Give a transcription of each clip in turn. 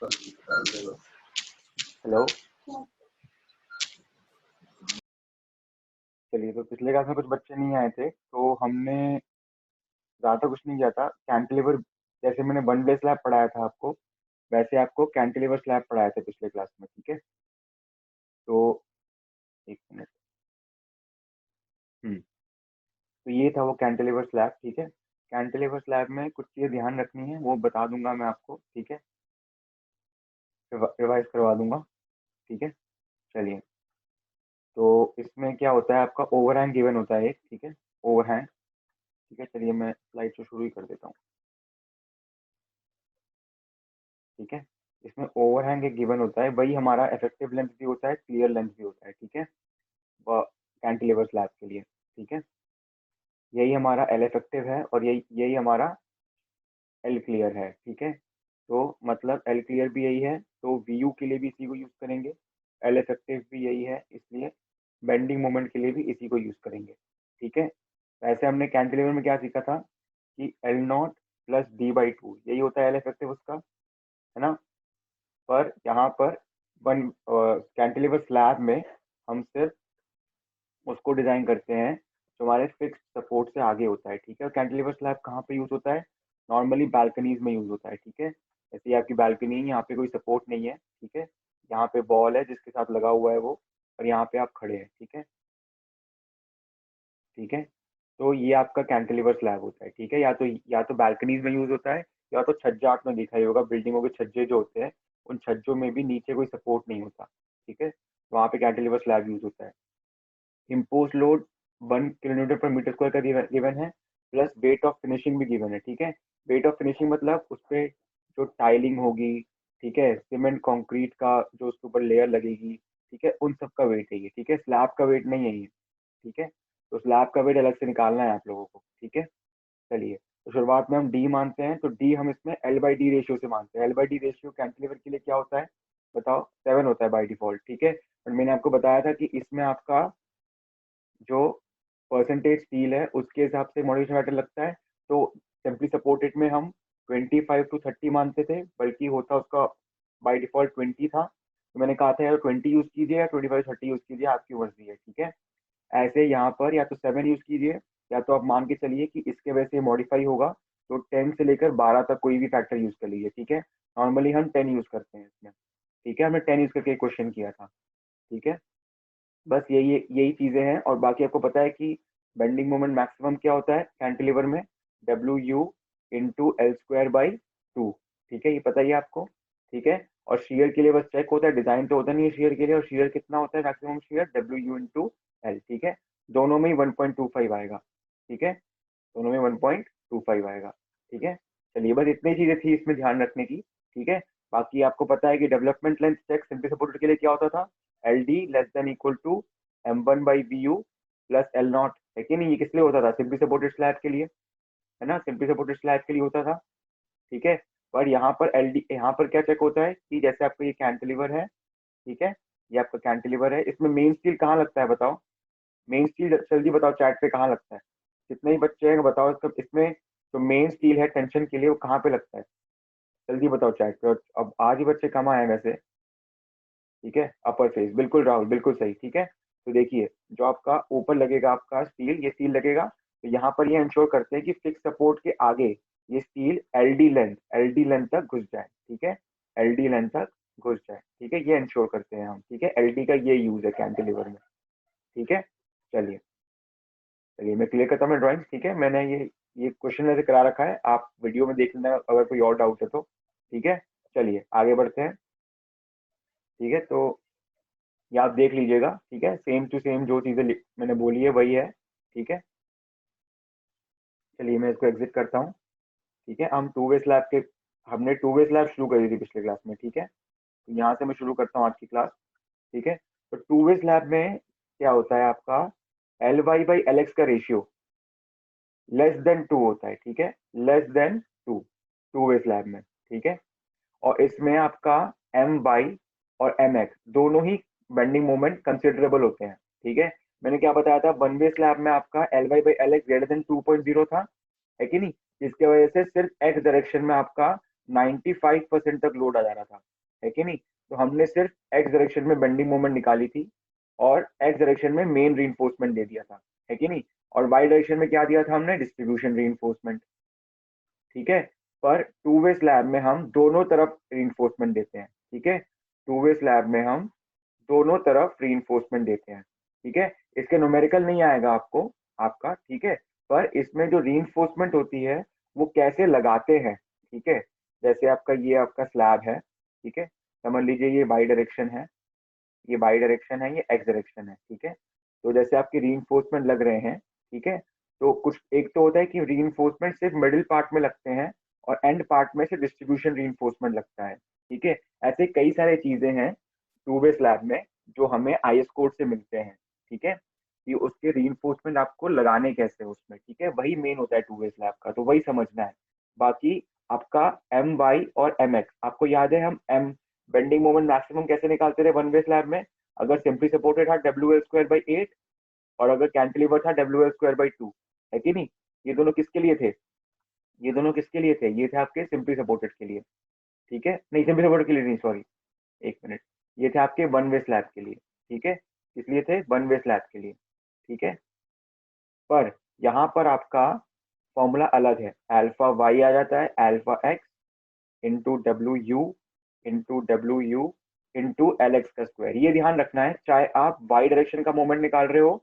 Hello. चलिए, तो पिछले क्लास में कुछ बच्चे नहीं आए थे तो हमने ज़्यादा कुछ नहीं किया था। कैंटिलीवर, जैसे मैंने वन वे स्लैब पढ़ाया था आपको, वैसे आपको कैंटिलीवर स्लैब पढ़ाया था पिछले क्लास में। ठीक है, तो एक मिनट। तो ये था वो कैंटिलीवर स्लैब। ठीक है, कैंटिलीवर स्लैब में कुछ चीज़ें ध्यान रखनी है, वो बता दूंगा मैं आपको। ठीक है, रिवाइज करवा दूंगा। ठीक है, चलिए। तो इसमें क्या होता है, आपका ओवरहैंग गिवन होता है एक। ठीक है, ओवरहैंग। ठीक है, चलिए मैं स्लाइड से शुरू ही कर देता हूँ। ठीक है, इसमें ओवरहैंग एक गिवन होता है, वही हमारा इफेक्टिव लेंथ भी होता है, क्लियर लेंथ भी होता है। ठीक है, वह कैंटिलीवर स्लैब के लिए। ठीक है, यही हमारा एल इफेक्टिव है और यही यही हमारा एल क्लियर है। ठीक है, तो मतलब एल क्लियर भी यही है, तो वी यू के लिए भी इसी को यूज करेंगे। एल इफेक्टिव भी यही है, इसलिए बेंडिंग मोमेंट के लिए भी इसी को यूज करेंगे। ठीक है, वैसे हमने कैंटिलीवर में क्या सीखा था कि L not plus D by two यही होता है एल इफेक्टिव उसका, है ना। पर यहाँ पर वन कैंटिलीवर स्लैब में हम सिर्फ उसको डिजाइन करते हैं जो हमारे फिक्स सपोर्ट से आगे होता है। ठीक है, और कैंटिलीवर स्लैब कहाँ पे यूज होता है, नॉर्मली बालकनीज में यूज होता है। ठीक है, जैसे ये आपकी बालकनी है, यहाँ पे कोई सपोर्ट नहीं है। ठीक है, यहाँ पे बॉल है जिसके साथ लगा हुआ है वो, और यहाँ पे आप खड़े हैं। ठीक है, ठीक है, तो ये आपका कैंटिलीवर स्लैब होता है। ठीक है, या तो बालकनीज में यूज होता है, या तो छज्जाट में देखा ही होगा, बिल्डिंगों के छज्जे जो होते हैं, उन छज्जों में भी नीचे कोई सपोर्ट नहीं होता। ठीक है, वहाँ पे कैंटिलीवर स्लैब यूज होता है। इम्पोज लोड 1 किलोमीटर पर मीटर स्क्वायर का गिवन है, प्लस वेट ऑफ फिनिशिंग भी गिवन है। ठीक है, वेट ऑफ फिनिशिंग मतलब उस पर जो टाइलिंग होगी, ठीक है, सीमेंट कंक्रीट का जो उसके ऊपर लेयर लगेगी, ठीक है, उन सब का वेट है ये। ठीक है, स्लैब का वेट नहीं है ये। ठीक है, तो स्लैब का वेट अलग से निकालना है आप लोगों को। ठीक है, चलिए। तो शुरुआत में हम डी मानते हैं, तो डी हम इसमें एल बाई डी रेशियो से मानते हैं। L by D ratio cantilever के लिए क्या होता है बताओ, 7 होता है बाई डिफॉल्ट। ठीक है, और मैंने आपको बताया था कि इसमें आपका जो परसेंटेज स्टील है उसके हिसाब से मॉड्यूलेशन फैक्टर लगता है। तो सिंपली सपोर्टेड में हम 25 to 30 मानते थे, बल्कि होता उसका बाय डिफॉल्ट 20 था। तो मैंने कहा था यार 20 यूज कीजिए या 25 30 यूज कीजिए, आपकी मर्जी है। ठीक है, ऐसे यहाँ पर या तो 7 यूज कीजिए, या तो आप मान के चलिए कि इसके वजह से मॉडिफाई होगा, तो 10 से लेकर 12 तक कोई भी फैक्टर यूज कर लीजिए। ठीक है, नॉर्मली हम 10 यूज करते हैं इसमें। ठीक है, हमने 10 यूज करके क्वेश्चन किया था। ठीक है, बस यही यही चीजें हैं, और बाकी आपको पता है कि बेंडिंग मोमेंट मैक्सिमम क्या होता है कैंटिलीवर में, W you into L square by two. ठीक है, ये पता ही है आपको। ठीक है, और शेयर के लिए बस चेक होता है, डिजाइन तो होता नहीं है शेयर के लिए, और शेयर कितना होता है maximum share, W you into L. ठीक है, दोनों में ही 1.25 आएगा। ठीक है, दोनों में 1.25 आएगा। ठीक है, चलिए, बस इतनी चीजें थी इसमें ध्यान रखने की। ठीक है, बाकी आपको पता है कि development length check simply supported के लिए क्या होता था, L D less than equal to M one by V U plus L naught, है कि नहीं। ये किस लिए होता था, सिंपली सपोर्टेड स्लैब के लिए, है ना, सिंपली सपोर्टेड स्लैब के लिए होता था। ठीक है, पर यहाँ पर एल डी, यहाँ पर क्या चेक होता है कि जैसे आपका ये कैंटिलीवर है, ठीक है, ये आपका कैंटिलीवर है, इसमें मेन स्टील कहाँ लगता है बताओ, मेन स्टील जल्दी बताओ चैट पे कहाँ लगता है, जितने ही बच्चे हैं बताओ इसका, इसमें जो मेन स्टील है टेंशन के लिए वो कहाँ पे लगता है, जल्दी बताओ चैट पे। और अब आज ही बच्चे कम आए हैं वैसे। ठीक है, अपर फेस, बिल्कुल राहुल, बिल्कुल सही। ठीक है, तो देखिए, जो आपका ऊपर लगेगा आपका स्टील, ये स्टील लगेगा, तो यहाँ पर ये इंश्योर करते हैं कि फिक्स सपोर्ट के आगे ये स्टील एल डी लेंथ तक घुस जाए। ठीक है, एल डी लेंथ तक घुस जाए। ठीक है, ये इंश्योर करते हैं हम। ठीक है, एल डी का ये यूज है कैंटिलीवर में। ठीक है, चलिए, चलिए मैं क्लियर करता हूँ ड्राइंग। ठीक है, मैंने ये क्वेश्चन ऐसे करा रखा है, आप वीडियो में देख लेना अगर कोई और डाउट है तो। ठीक है, चलिए आगे बढ़ते हैं। ठीक है, तो ये आप देख लीजिएगा। ठीक है, सेम टू सेम जो चीज़ें मैंने बोली है वही है। ठीक है, चलिए मैं इसको एग्जिट करता हूँ। ठीक है, हम टू वे स्लैब के, हमने टू वे स्लैब शुरू करी थी पिछले क्लास में। ठीक है, तो यहाँ से मैं शुरू करता हूँ आज की क्लास। ठीक है, तो टू वे स्लैब में क्या होता है आपका, L Y by L X का रेशियो लेस देन टू होता है। ठीक है, less than two, two way slab में। ठीक है, और इसमें आपका एम वाई और एम एक्स दोनों ही बेंडिंग मोमेंट कंसिडरेबल होते हैं। ठीक है, मैंने क्या बताया था, वन वे स्लैब में आपका L Y by L X greater than 2.0 था, है कि नहीं, जिसकी वजह से सिर्फ एक्स डायरेक्शन में आपका 95% तक लोड आ जा रहा था, है कि नहीं? तो हमने सिर्फ एक्स डायरेक्शन में बेंडिंग मोमेंट निकाली थी और एक्स डायरेक्शन में मेन रीइंफोर्समेंट दे दिया था, है कि नहीं? और वाई डायरेक्शन में क्या दिया था हमने? डिस्ट्रीब्यूशन रीइंफोर्समेंट, ठीक है? पर टू वे स्लैब में हम दोनों तरफ रीइंफोर्समेंट देते हैं, ठीक है? टू वे स्लैब में हम दोनों तरफ रीइंफोर्समेंट देते हैं, ठीक है? इसके न्यूमेरिकल नहीं आएगा आपको आपका, ठीक है? पर इसमें जो रीइंफोर्समेंट होती है वो कैसे लगाते हैं, ठीक है? जैसे आपका ये आपका स्लैब है, ठीक है? समझ लीजिए ये बाई डायरेक्शन है, ये बाई डायरेक्शन है, ये एक्स डायरेक्शन है, ठीक है? तो जैसे आपके रीइंफोर्समेंट लग रहे हैं, ठीक है? तो कुछ एक तो होता है कि रीइंफोर्समेंट सिर्फ मिडिल पार्ट में लगते हैं और एंड पार्ट में से डिस्ट्रीब्यूशन रीइंफोर्समेंट लगता है, ठीक है? ऐसे कई सारे चीजें हैं टू वे स्लैब में जो हमें आईएस कोड से मिलते हैं, ठीक है? कि उसके रीइंफोर्समेंट आपको लगाने कैसे हैं उसमें, ठीक है? वही मेन होता है टू वे स्लैब का, तो वही समझना है। बाकी आपका एम वाई और एम एक्स आपको याद है, हम एम बेंडिंग मोमेंट मैक्सिमम कैसे निकालते थे वन वे स्लैब में? अगर सिंपली सपोर्टेड था WL²/8 और अगर कैंटिलीवर था WL²/2, है कि नहीं? ये दोनों किसके लिए थे? ये दोनों किसके लिए थे? ये थे आपके सिंपली सपोर्टेड के लिए, ठीक है? नहीं, सिंपली सपोर्टेड के लिए नहीं, सॉरी, एक मिनट, ये थे आपके वन वे स्लैब के लिए, ठीक है? इसलिए थे वन वे स्लैब के लिए, ठीक है? पर यहाँ पर आपका फॉर्मूला अलग है, अल्फा वाई आ जाता है alpha X into W you into W you into L X का स्क्वायर। ये ध्यान रखना है, चाहे आप वाई डायरेक्शन का मोमेंट निकाल रहे हो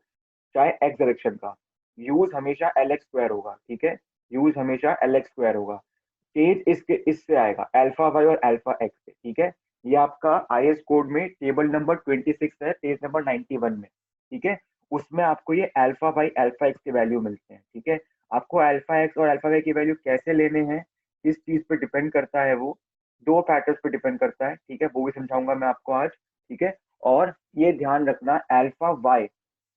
चाहे एक्स डायरेक्शन का, यूज हमेशा एल एक्स स्क्वायर होगा, ठीक है? यूज हमेशा एल एक्स स्क्वायर होगा। चेंज इसके इससे आएगा अल्फा वाई और अल्फा एक्स से, ठीक है? ये आपका आईएस कोड में टेबल नंबर 26 है, पेज नंबर 91 में, ठीक है? उसमें आपको ये अल्फा वाई अल्फा एक्स के वैल्यू मिलते हैं, ठीक है? आपको अल्फा एक्स और अल्फा वाई की वैल्यू कैसे लेने हैं, किस चीज पे डिपेंड करता है? वो दो फैक्टर्स पे डिपेंड करता है, ठीक है? वो भी समझाऊंगा मैं आपको आज, ठीक है? और ये ध्यान रखना, अल्फा वाई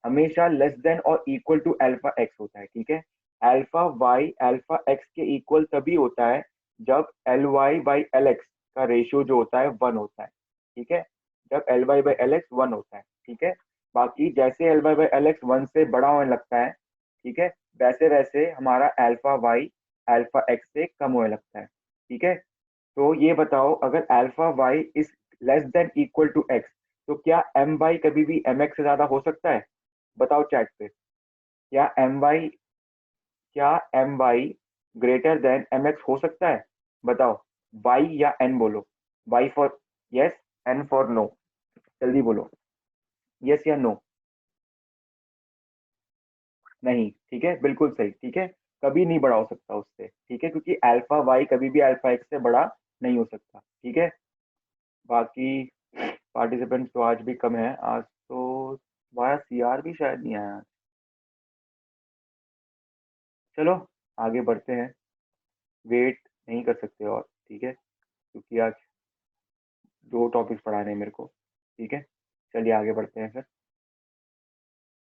हमेशा लेस देन और इक्वल टू अल्फा एक्स होता है, ठीक है? अल्फा वाई अल्फा एक्स के इक्वल तभी होता है जब L Y by L X का रेशियो जो होता है 1 होता है, ठीक है? जब L Y by L X 1 होता है, ठीक है? बाकी जैसे L Y by L X 1 से बड़ा होने लगता है, ठीक है, वैसे वैसे हमारा अल्फा वाई अल्फा एक्स से कम होने लगता है, ठीक है? तो ये बताओ, अगर alpha Y is less than equal to X, तो क्या एम वाई कभी भी एम एक्स से ज्यादा हो सकता है? बताओ चैट पे, क्या M Y greater than M X हो सकता है? बताओ, वाई या एन बोलो, Y for yes, N for no, जल्दी बोलो, यस या नो। नहीं, ठीक है, बिल्कुल सही, ठीक है? कभी नहीं बड़ा हो सकता उससे, ठीक है? क्योंकि अल्फा वाई कभी भी अल्फा एक्स से बड़ा नहीं हो सकता, ठीक है? बाकी पार्टिसिपेंट्स तो आज भी कम है, आज तो तुम्हारा सीआर भी शायद नहीं आया। चलो आगे बढ़ते हैं, वेट नहीं कर सकते और, ठीक है? क्योंकि आज दो टॉपिक्स पढ़ाने हैं मेरे को, ठीक है? चलिए आगे बढ़ते हैं फिर,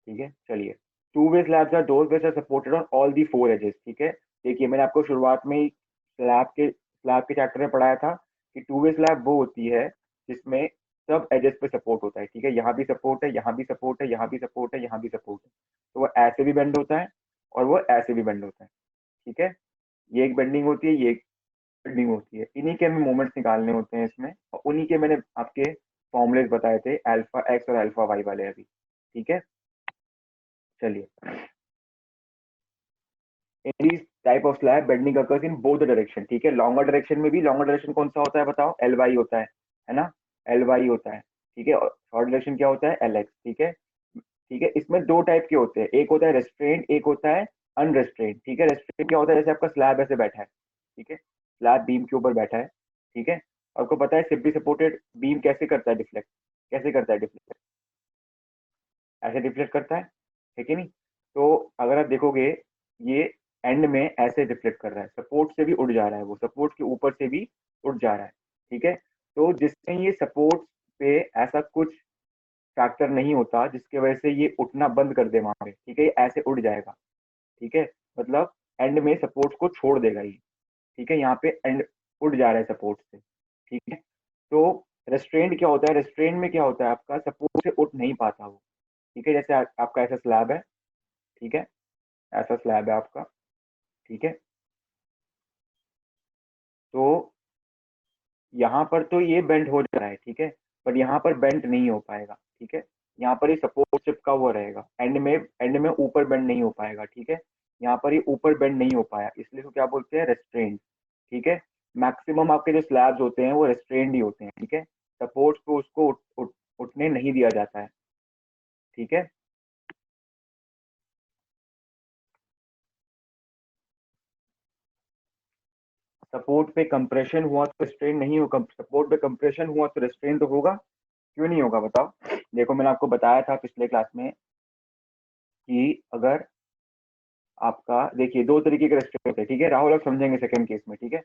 ठीक है? चलिए, two way slabs are those which are supported on all the four edges, ठीक है? देखिए, मैंने आपको शुरुआत में ही स्लैब के चैप्टर में पढ़ाया था कि टू वे स्लैब वो होती है जिसमें सब एजेस पे सपोर्ट होता है, ठीक है? यहाँ भी सपोर्ट है, यहाँ भी सपोर्ट है, यहाँ भी सपोर्ट है, यहाँ भी सपोर्ट है। तो वो ऐसे भी बेंड होता है और वो ऐसे भी बेंड होता है, ठीक है? ये एक बेंडिंग होती है, ये एक बेंडिंग होती है, इन्हीं के हमें मोमेंट्स निकालने होते हैं इसमें, और उन्हीं के मैंने आपके फॉर्मुलेज बताए थे, अल्फा एक्स और अल्फा वाई वाले अभी, ठीक है? चलिए, any type of slab bending occurs in both direction, ठीक है? लॉन्गर डायरेक्शन में भी, लॉन्गर डायरेक्शन कौन सा होता है बताओ? एल वाई होता है ना? एल वाई होता है, ठीक है? और शॉर्ट डायरेक्शन क्या होता है? एल एक्स, ठीक है? ठीक है, इसमें दो टाइप के होते हैं, एक होता है रेस्ट्रेंड, एक होता है अनरेस्ट्रेंड, ठीक है? रेस्ट्रेंड क्या होता है? जैसे आपका स्लैब ऐसे बैठा है, ठीक है? स्लैब बीम के ऊपर बैठा है, ठीक है? आपको पता है सिंपली सपोर्टेड बीम कैसे करता है डिफ्लेक्ट? कैसे करता है डिफ्लेक्ट? ऐसे डिफ्लेक्ट करता है कि नहीं? तो अगर आप देखोगे, ये एंड में ऐसे डिफ्लेक्ट कर रहा है, सपोर्ट से भी उड़ जा रहा है, वो सपोर्ट के ऊपर से भी उड़ जा रहा है, ठीक है? तो जिसमें ये सपोर्ट पे ऐसा कुछ फैक्टर नहीं होता जिसकी वजह से ये उठना बंद कर दे वहां पे, ठीक है? ये ऐसे उड़ जाएगा, ठीक है? मतलब एंड में सपोर्ट को छोड़ देगा ये, ठीक है? यहाँ पे एंड उड़ जा रहा है सपोर्ट से, ठीक है? तो रेस्ट्रेंट क्या होता है? रेस्ट्रेंट में क्या होता है, आपका सपोर्ट से उठ नहीं पाता वो, ठीक है? जैसे आपका ऐसा स्लैब है, ठीक है? ऐसा स्लैब है आपका, ठीक है? तो यहाँ पर तो ये बेंड हो जा रहा है, ठीक है, पर यहाँ पर बेंड नहीं हो पाएगा, ठीक है। यहाँ पर ये सपोर्ट चिपका हुआ रहेगा, एंड में ऊपर बेंड नहीं हो पाएगा, ठीक है। यहाँ पर ये ऊपर बेंड नहीं हो पाया, इसलिए तो क्या बोलते हैं, रेस्ट्रेंड, ठीक है। मैक्सिमम आपके जो स्लैब्स होते हैं वो रेस्ट्रेंड ही होते हैं, ठीक है। सपोर्ट को उसको उठने नहीं दिया जाता है, ठीक है। सपोर्ट पे कंप्रेशन हुआ तो रेस्ट्रेन नहीं होगा, सपोर्ट पे कंप्रेशन हुआ तो रेस्ट्रेन तो होगा, क्यों नहीं होगा बताओ। देखो मैंने आपको बताया था पिछले क्लास में कि अगर आपका, देखिए दो तरीके के रेस्ट्रेन होते हैं, ठीक है, राहुल आप समझेंगे सेकंड केस में, ठीक है।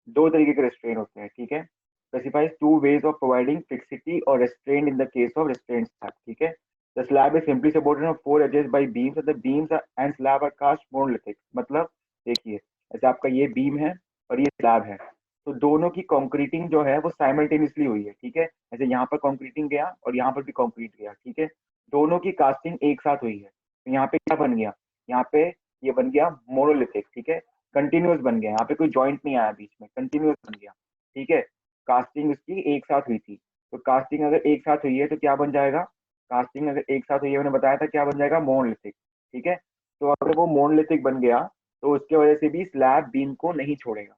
दो तरीके के रेस्ट्रेन होते हैं, ठीक है। Specifies two ways of providing fixity और restraint in the case of restraint slab, ठीक है। The slab is simply supported on four edges by beams, the beams and slab are cast monolithic. मतलब देखिए, जैसे आपका ये बीम है और ये स्लैब है, तो दोनों की कंक्रीटिंग जो है वो साइमल्टेनियसली हुई है, ठीक है। जैसे यहाँ पर कंक्रीटिंग गया और यहाँ पर भी कंक्रीट गया, ठीक है। दोनों की कास्टिंग एक साथ हुई है, तो यहाँ पे क्या बन गया, यहाँ पे ये बन गया मोनोलिथिक, ठीक है। कंटिन्यूस बन गया, यहाँ पे कोई जॉइंट नहीं आया बीच में, कंटिन्यूस बन गया, ठीक है। कास्टिंग उसकी एक साथ हुई थी, तो कास्टिंग अगर एक साथ हुई है तो क्या बन जाएगा, कास्टिंग अगर एक साथ हुई है, मैंने बताया था क्या बन जाएगा, मोनोलिथिक, ठीक है। तो अगर वो मोनोलिथिक बन गया तो उसके वजह से भी स्लैब बीम को नहीं छोड़ेगा,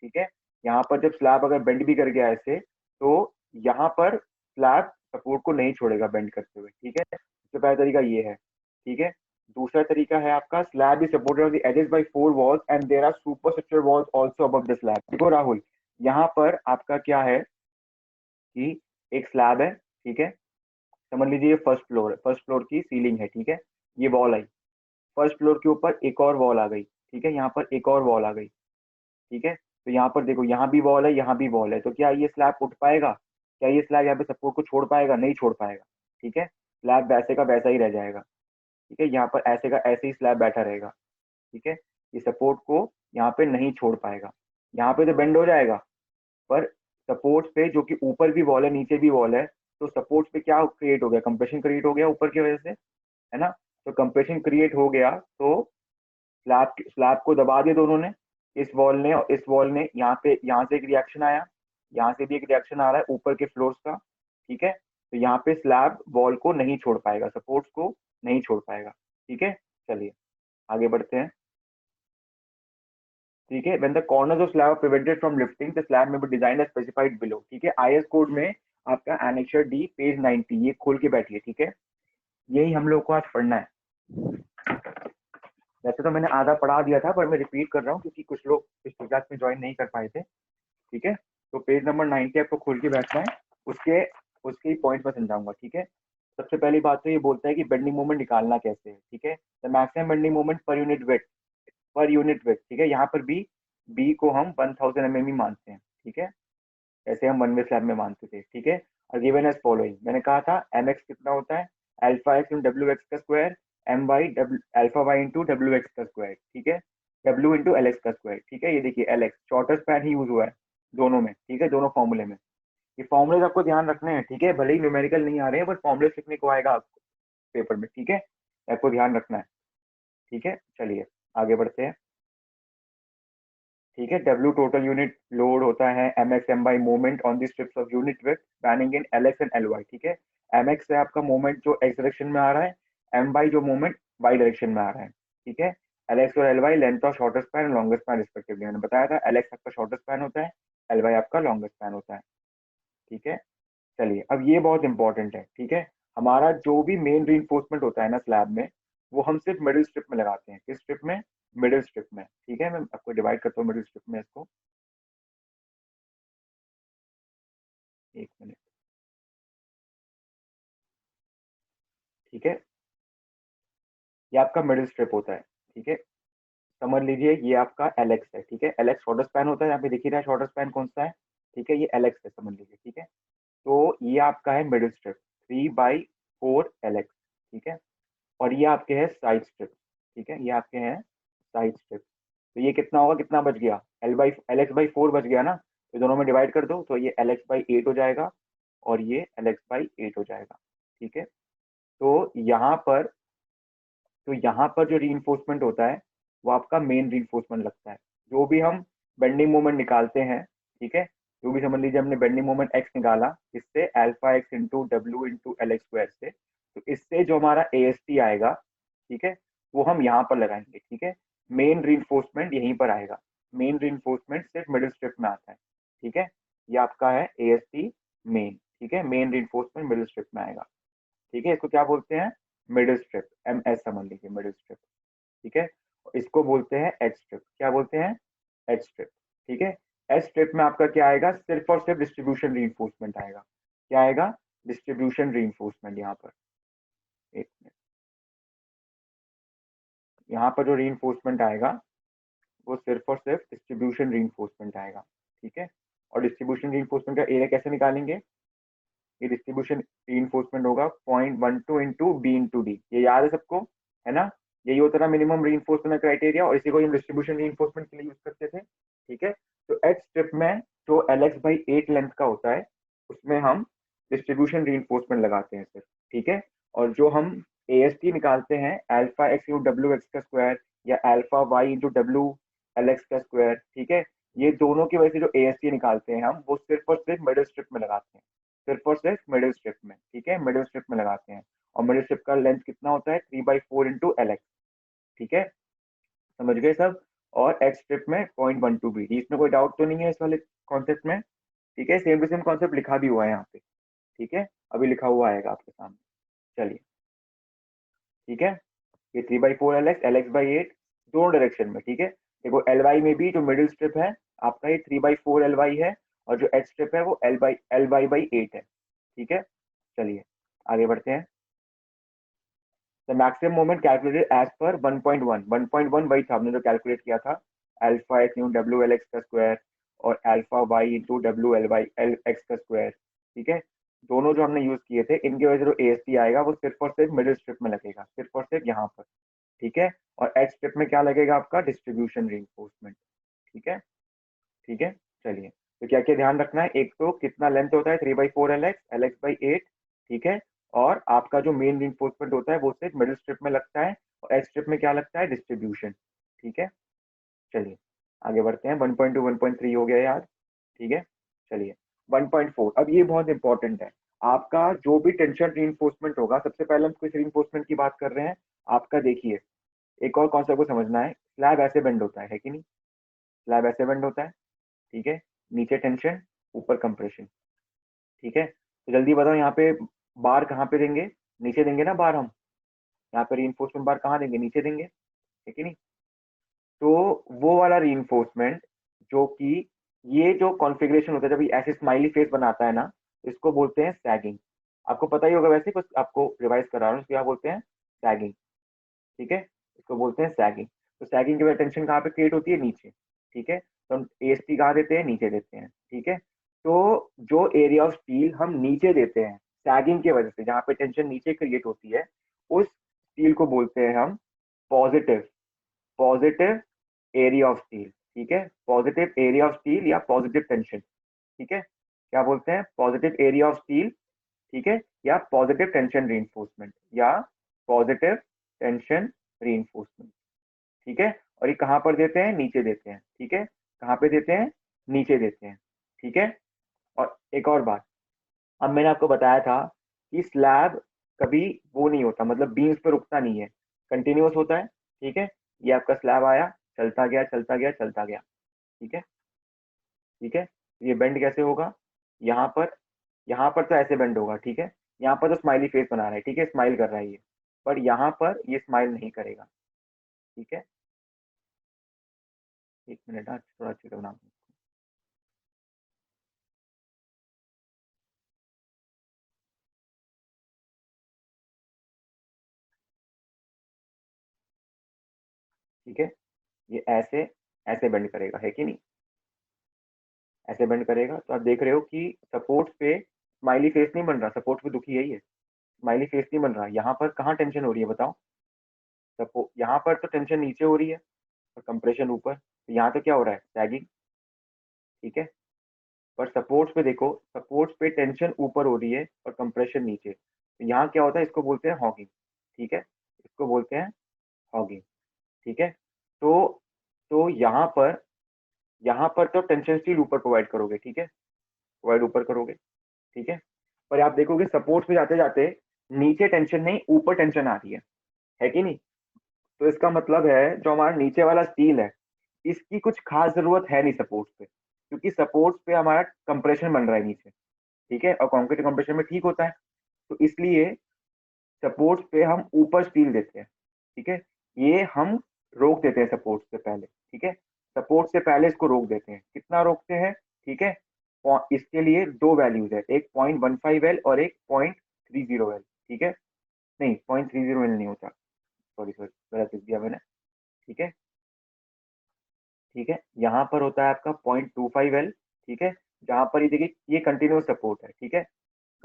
ठीक है। यहाँ पर जब स्लैब अगर बेंड भी कर गया ऐसे, तो यहाँ पर स्लैब सपोर्ट को नहीं छोड़ेगा बेंड करते हुए, ठीक है। सबसे पहला तरीका ये है, ठीक है। दूसरा तरीका है आपका, slab is supported on the edges by four walls and there are superstructure walls also above the slab. देखो राहुल, यहाँ पर आपका क्या है कि एक स्लैब है, ठीक है। समझ लीजिए ये फर्स्ट फ्लोर है, फर्स्ट फ्लोर की सीलिंग है, ठीक है। ये वॉल आई, फर्स्ट फ्लोर के ऊपर एक और वॉल आ गई, ठीक है। यहाँ पर एक और वॉल आ गई, ठीक है। तो यहाँ पर देखो, यहाँ भी वॉल है, यहाँ भी वॉल है, तो क्या ये स्लैब उठ पाएगा, क्या ये स्लैब यहाँ पे सपोर्ट को छोड़ पाएगा, नहीं छोड़ पाएगा, ठीक है। स्लैब वैसे का वैसा ही रह जाएगा, ठीक है। यहाँ पर ऐसे का ऐसे ही स्लैब बैठा रहेगा, ठीक है। ये सपोर्ट को यहाँ पे नहीं छोड़ पाएगा, यहाँ पे तो बेंड हो जाएगा, पर सपोर्ट पे जो कि ऊपर भी वॉल है नीचे भी वॉल है, तो सपोर्ट पे क्या क्रिएट हो गया, कंप्रेशन क्रिएट हो गया ऊपर की वजह से, है ना। तो कंप्रेशन क्रिएट हो गया तो स्लैब स्लैब को दबा दिया दोनों ने, इस वॉल ने और इस वॉल ने। यहाँ पे, यहाँ से एक रिएक्शन आया, यहाँ से भी एक रिएक्शन आ रहा है ऊपर के फ्लोर्स का, ठीक है। तो यहाँ पे स्लैब वॉल को नहीं छोड़ पाएगा, सपोर्ट्स को नहीं छोड़ पाएगा, ठीक है। चलिए आगे बढ़ते हैं, ठीक है। When the corners of slab are prevented from lifting the slab may be design as specified below, ठीक है। आईएस कोड में आपका एनेक्सर डी पेज 90, ये खोल के बैठिए, ठीक है। यही हम लोग को आज पढ़ना है। वैसे तो मैंने आधा पढ़ा दिया था, पर मैं रिपीट कर रहा हूँ क्योंकि कुछ लोग पिछली क्लास में ज्वाइन नहीं कर पाए थे, ठीक है। तो पेज नंबर 90 आपको खोल के बैठना है, उसके उसके पॉइंट में समझाऊंगा, ठीक है। सबसे पहली बात तो ये बोलता है कि बेंडिंग मोमेंट निकालना कैसे है, ठीक है। The maximum bending moment per unit weight, per unit weight, ठीक है। यहाँ पर बी को हम 1000 mm ही मानते हैं, ठीक है। ऐसे हम वन वे स्लैब में मानते थे, ठीक है। और गिवन एज फॉलोइंग, मैंने कहा था एम एक्स कितना होता है, alpha X into W X का square, M Y W alpha Y into W X का स्क्वायर, ठीक है। डब्ल्यू इंटू एल एक्स का स्क्वायर, ठीक है। ये देखिए एल एक्स शॉर्टर स्पैन ही यूज हुआ है दोनों में, ठीक है, दोनों फॉर्मूले में। ये फॉर्मूलेज आपको ध्यान रखने हैं, ठीक है। भले ही न्यूमेरिकल नहीं आ रहे हैं, बट फॉर्मूलेज लिखने को आएगा आपको पेपर में, ठीक है। आपको ध्यान रखना है, ठीक है। चलिए आगे बढ़ते हैं, ठीक है। डब्ल्यू टोटल यूनिट लोड होता है M X M by moment on the strips of unit with spanning in L X and L Y, ठीक है। एम एक्स है आपका मोमेंट जो एक्स डायरेक्शन में आ रहा है, एम बाई जो मोमेंट वाई डायरेक्शन में आ रहा है, ठीक है। एल एक्स और L Y length of shorter span longer span respectively, मैंने बताया था एल एक्स आपका शॉर्टर स्पैन होता है, एल वाई आपका लॉन्गर स्पैन होता है, ठीक है। चलिए अब ये बहुत इंपॉर्टेंट है, ठीक है। हमारा जो भी मेन री होता है ना स्लैब में, वो हम सिर्फ मिडिल स्ट्रिप में लगाते हैं, किस स्ट्रिप में, मिडिल स्ट्रिप में, ठीक है। मैं आपको डिवाइड करता हूँ मिडिल स्ट्रिप में इसको, एक मिनट, ठीक है। ये आपका मिडिल स्ट्रिप होता है, ठीक है। समझ लीजिए ये आपका एल एक्स है, ठीक है। एल एक्स शॉर्टर स्पैन होता है, यहाँ पे दिख ही रहा है शॉर्टर स्पैन कौन सा है, ठीक है। ये एल एक्स है, समझ लीजिए, ठीक है। तो ये आपका है मिडिल स्ट्रिप 3/4 एल एक्स, ठीक है। और ये आपके हैं साइड स्ट्रिप, ठीक है। ये आपके हैं साइड स्ट्रिप। तो ये कितना होगा, कितना बच गया, एल एक्स बाई 4 बच गया ना, तो दोनों में डिवाइड कर दो, तो ये एल एक्स बाई 8 हो जाएगा और ये एल एक्स बाई 8 हो जाएगा, ठीक है। तो यहाँ पर जो री होता है वो आपका मेन री लगता है। जो भी हम बेंडिंग मोमेंट निकालते हैं, ठीक है, जो भी समझ लीजिए हमने बेंडिंग मोमेंट एक्स निकाला, इससे alpha X into W into L x square से, तो इससे जो हमारा ए एस टी आएगा, ठीक है, वो हम यहाँ पर लगाएंगे, ठीक है। मेन रीइंफोर्समेंट यहीं पर आएगा, मेन रीइंफोर्समेंट सिर्फ मिडिल स्ट्रिप में आता है, ठीक है। ये आपका है ए एस टी मेन, ठीक है, मेन रीइंफोर्समेंट मिडिल स्ट्रिप में आएगा, ठीक है। इसको क्या बोलते हैं, मिडिल स्ट्रिप, एम एस समझ लीजिए, मिडिल स्ट्रिप, ठीक है। इसको बोलते हैं एच स्ट्रिप, क्या बोलते हैं, एच स्ट्रिप, ठीक है। एच स्ट्रिप में आपका क्या आएगा, सिर्फ और सिर्फ डिस्ट्रीब्यूशन रीइंफोर्समेंट आएगा, क्या आएगा, डिस्ट्रीब्यूशन रीइंफोर्समेंट। यहाँ पर एक मिनट, यहाँ पर जो रीइंफोर्समेंट आएगा वो सिर्फ और सिर्फ डिस्ट्रीब्यूशन रीइंफोर्समेंट आएगा, ठीक है। और डिस्ट्रीब्यूशन रीइंफोर्समेंट का एरिया कैसे निकालेंगे, ये डिस्ट्रीब्यूशन रीइंफोर्समेंट होगा 0.12 इंटू बी इंटू डी, ये याद है सबको, है ना। यही होता था मिनिमम रीइंफोर्समेंट क्राइटेरिया, और इसी को हम डिस्ट्रीब्यूशन रीइंफोर्समेंट के लिए यूज करते थे, ठीक है। तो एच स्ट्रिप में जो एल एक्स बाई 8 लेंथ का होता है, उसमें हम डिस्ट्रीब्यूशन रीइंफोर्समेंट लगाते हैं सिर्फ, ठीक है। और जो हम ए एस टी निकालते हैं, alpha X into W X का स्क्वायर, या alpha Y into W L X का स्क्वायर, ठीक है, ये दोनों की वजह से जो ए एस टी निकालते हैं हम, वो सिर्फ और सिर्फ मिडिल स्ट्रिप में लगाते हैं, सिर्फ और सिर्फ मिडिल स्ट्रिप में, ठीक है, मिडिल स्ट्रिप में लगाते हैं। और मिडिल स्ट्रिप का लेंथ कितना होता है, 3/4 इंटू एल एक्स, ठीक है, समझ गए सब। और एच स्ट्रिप में 0.12 बी, इसमें कोई डाउट तो नहीं है इस वाले कॉन्सेप्ट में, ठीक है। सेम टू सेम कॉन्सेप्ट लिखा भी हुआ है यहाँ पे, ठीक है, अभी लिखा हुआ आएगा आपके सामने, चलिए, ठीक है। ये 3/4 एल एक्स बाई 8 दोनों डायरेक्शन में, ठीक है। देखो एल वाई में भी जो मिडिल स्ट्रिप है आपका, ये 3/4 एल वाई है, और जो एच स्ट्रिप है वो एल वाई बाई 8 है, ठीक है। चलिए आगे बढ़ते हैं। The maximum moment calculated as per 1.1, 1.1 वही था हमने जो कैलकुलेट किया था, alpha X into W L X का स्क्वायर, और alpha Y into W L Y L X का स्क्वायर, ठीक है। दोनों जो हमने यूज किए थे, इनकी वजह से जो ए एस टी आएगा वो सिर्फ और सिर्फ मिडिल स्ट्रिप में लगेगा, सिर्फ और सिर्फ यहाँ पर, ठीक है। और एच स्ट्रिप में क्या लगेगा आपका, डिस्ट्रीब्यूशन रीइंफोर्समेंट, ठीक है, ठीक है। चलिए, तो क्या क्या ध्यान रखना है, एक तो कितना लेंथ होता है 3/4 एल एक्स बाई 8, ठीक है। और आपका जो मेन रीइंफोर्समेंट होता है वो सिर्फ मिडिल स्ट्रिप में लगता है, और एच स्ट्रिप में क्या लगता है, डिस्ट्रीब्यूशन, ठीक है। चलिए आगे बढ़ते हैं, 1.2 1.3 हो गया यार, ठीक है। चलिए 1.4, अब ये बहुत इंपॉर्टेंट है। आपका जो भी टेंशन रीइंफोर्समेंट होगा, सबसे पहले हम किस रीइंफोर्समेंट की बात कर रहे हैं, आपका देखिए, एक और कॉन्सेप्ट को समझना है, स्लैब ऐसे बेंड होता है कि नहीं, स्लैब ऐसे बेंड होता है, ठीक है, नीचे टेंशन ऊपर कंप्रेशन, ठीक है। तो जल्दी बताओ यहाँ पे बार कहाँ पे देंगे, नीचे देंगे ना बार हम, यहाँ पे रीइंफोर्समेंट बार कहाँ देंगे, नीचे देंगे, है कि नहीं। तो वो वाला रीइंफोर्समेंट जो कि ये जो कॉन्फ़िगरेशन होता है जब ये ऐसे स्माइली फेस बनाता है ना, इसको बोलते हैं सैगिंग। आपको पता ही होगा, वैसे बस आपको रिवाइज करा रहा हूँ, इसको क्या बोलते हैं, सैगिंग, ठीक है, इसको बोलते हैं सैगिंग। तो सैगिंग की वजह टेंशन कहाँ पे क्रिएट होती है, नीचे, ठीक है। तो हम एएसटी कहाँ देते हैं, नीचे देते हैं, ठीक है। तो जो एरिया ऑफ स्टील हम नीचे देते हैं सैगिंग की वजह से, जहाँ पे टेंशन नीचे क्रिएट होती है, उस स्टील को बोलते हैं हम positive, positive area of steel, ठीक है, पॉजिटिव एरिया ऑफ स्टील या पॉजिटिव टेंशन, ठीक है, क्या बोलते हैं, पॉजिटिव एरिया ऑफ स्टील, ठीक है, या पॉजिटिव टेंशन रीइंफोर्समेंट, या पॉजिटिव टेंशन रीइंफोर्समेंट, ठीक है। और ये कहाँ पर देते हैं, नीचे देते हैं, ठीक है, कहाँ पे देते हैं, नीचे देते हैं, ठीक है। और एक और बात, अब मैंने आपको बताया था कि स्लैब कभी वो नहीं होता, मतलब बीम्स पे रुकता नहीं है, कंटिन्यूअस होता है, ठीक है। ये आपका स्लैब आया, चलता गया चलता गया चलता गया, ठीक है, ठीक है। ये बेंड कैसे होगा, यहाँ पर, यहाँ पर तो ऐसे बेंड होगा, ठीक है। यहाँ पर तो स्माइली फेस बना रहा है, ठीक है, स्माइल कर रहा है ये, पर यहाँ पर ये स्माइल नहीं करेगा, ठीक है। एक मिनट, हाँ थोड़ा अच्छे से बना, ठीक है। ये ऐसे ऐसे बेंड करेगा, है कि नहीं, ऐसे बेंड करेगा। तो आप देख रहे हो कि सपोर्ट पे स्माइली फेस नहीं बन रहा, सपोर्ट पे दुखी है ये, स्माइली फेस नहीं बन रहा। यहाँ पर कहाँ टेंशन हो रही है बताओ, सपो यहाँ पर तो टेंशन नीचे हो रही है और कंप्रेशन ऊपर, तो यहाँ तो क्या हो रहा है, सैगिंग, ठीक है। पर सपोर्ट्स पे देखो, सपोर्ट्स पे टेंशन ऊपर हो रही है और कंप्रेशन नीचे, तो यहाँ क्या होता है, इसको बोलते हैं हॉगिंग, ठीक है, इसको बोलते हैं हॉगिंग, ठीक है। तो यहाँ पर, यहाँ पर तो टेंशन स्टील ऊपर प्रोवाइड करोगे, ठीक है, प्रोवाइड ऊपर करोगे, ठीक है। पर आप देखोगे सपोर्ट पे जाते जाते नीचे टेंशन नहीं, ऊपर टेंशन आ रही है कि नहीं। तो इसका मतलब है जो हमारा नीचे वाला स्टील है, इसकी कुछ खास जरूरत है नहीं सपोर्ट पे, क्योंकि सपोर्ट पे हमारा कंप्रेशन बन रहा है नीचे, ठीक है, और कंक्रीट कंप्रेशन में ठीक होता है। तो इसलिए सपोर्ट पे हम ऊपर स्टील देते हैं, ठीक है। ये हम रोक देते हैं सपोर्ट से पहले, ठीक है। सपोर्ट से पहले इसको रोक देते हैं, कितना रोकते हैं, ठीक है। इसके लिए दो वैल्यूज है, एक 0.15L और एक 0.30L, ठीक है। नहीं, 0.30L नहीं होता, सॉरी सॉरी, गलत लिख दिया मैंने, ठीक है। ठीक है, यहाँ पर होता है आपका 0.25L, ठीक है। जहाँ पर ये देखिए ये कंटिन्यूस सपोर्ट है, ठीक है।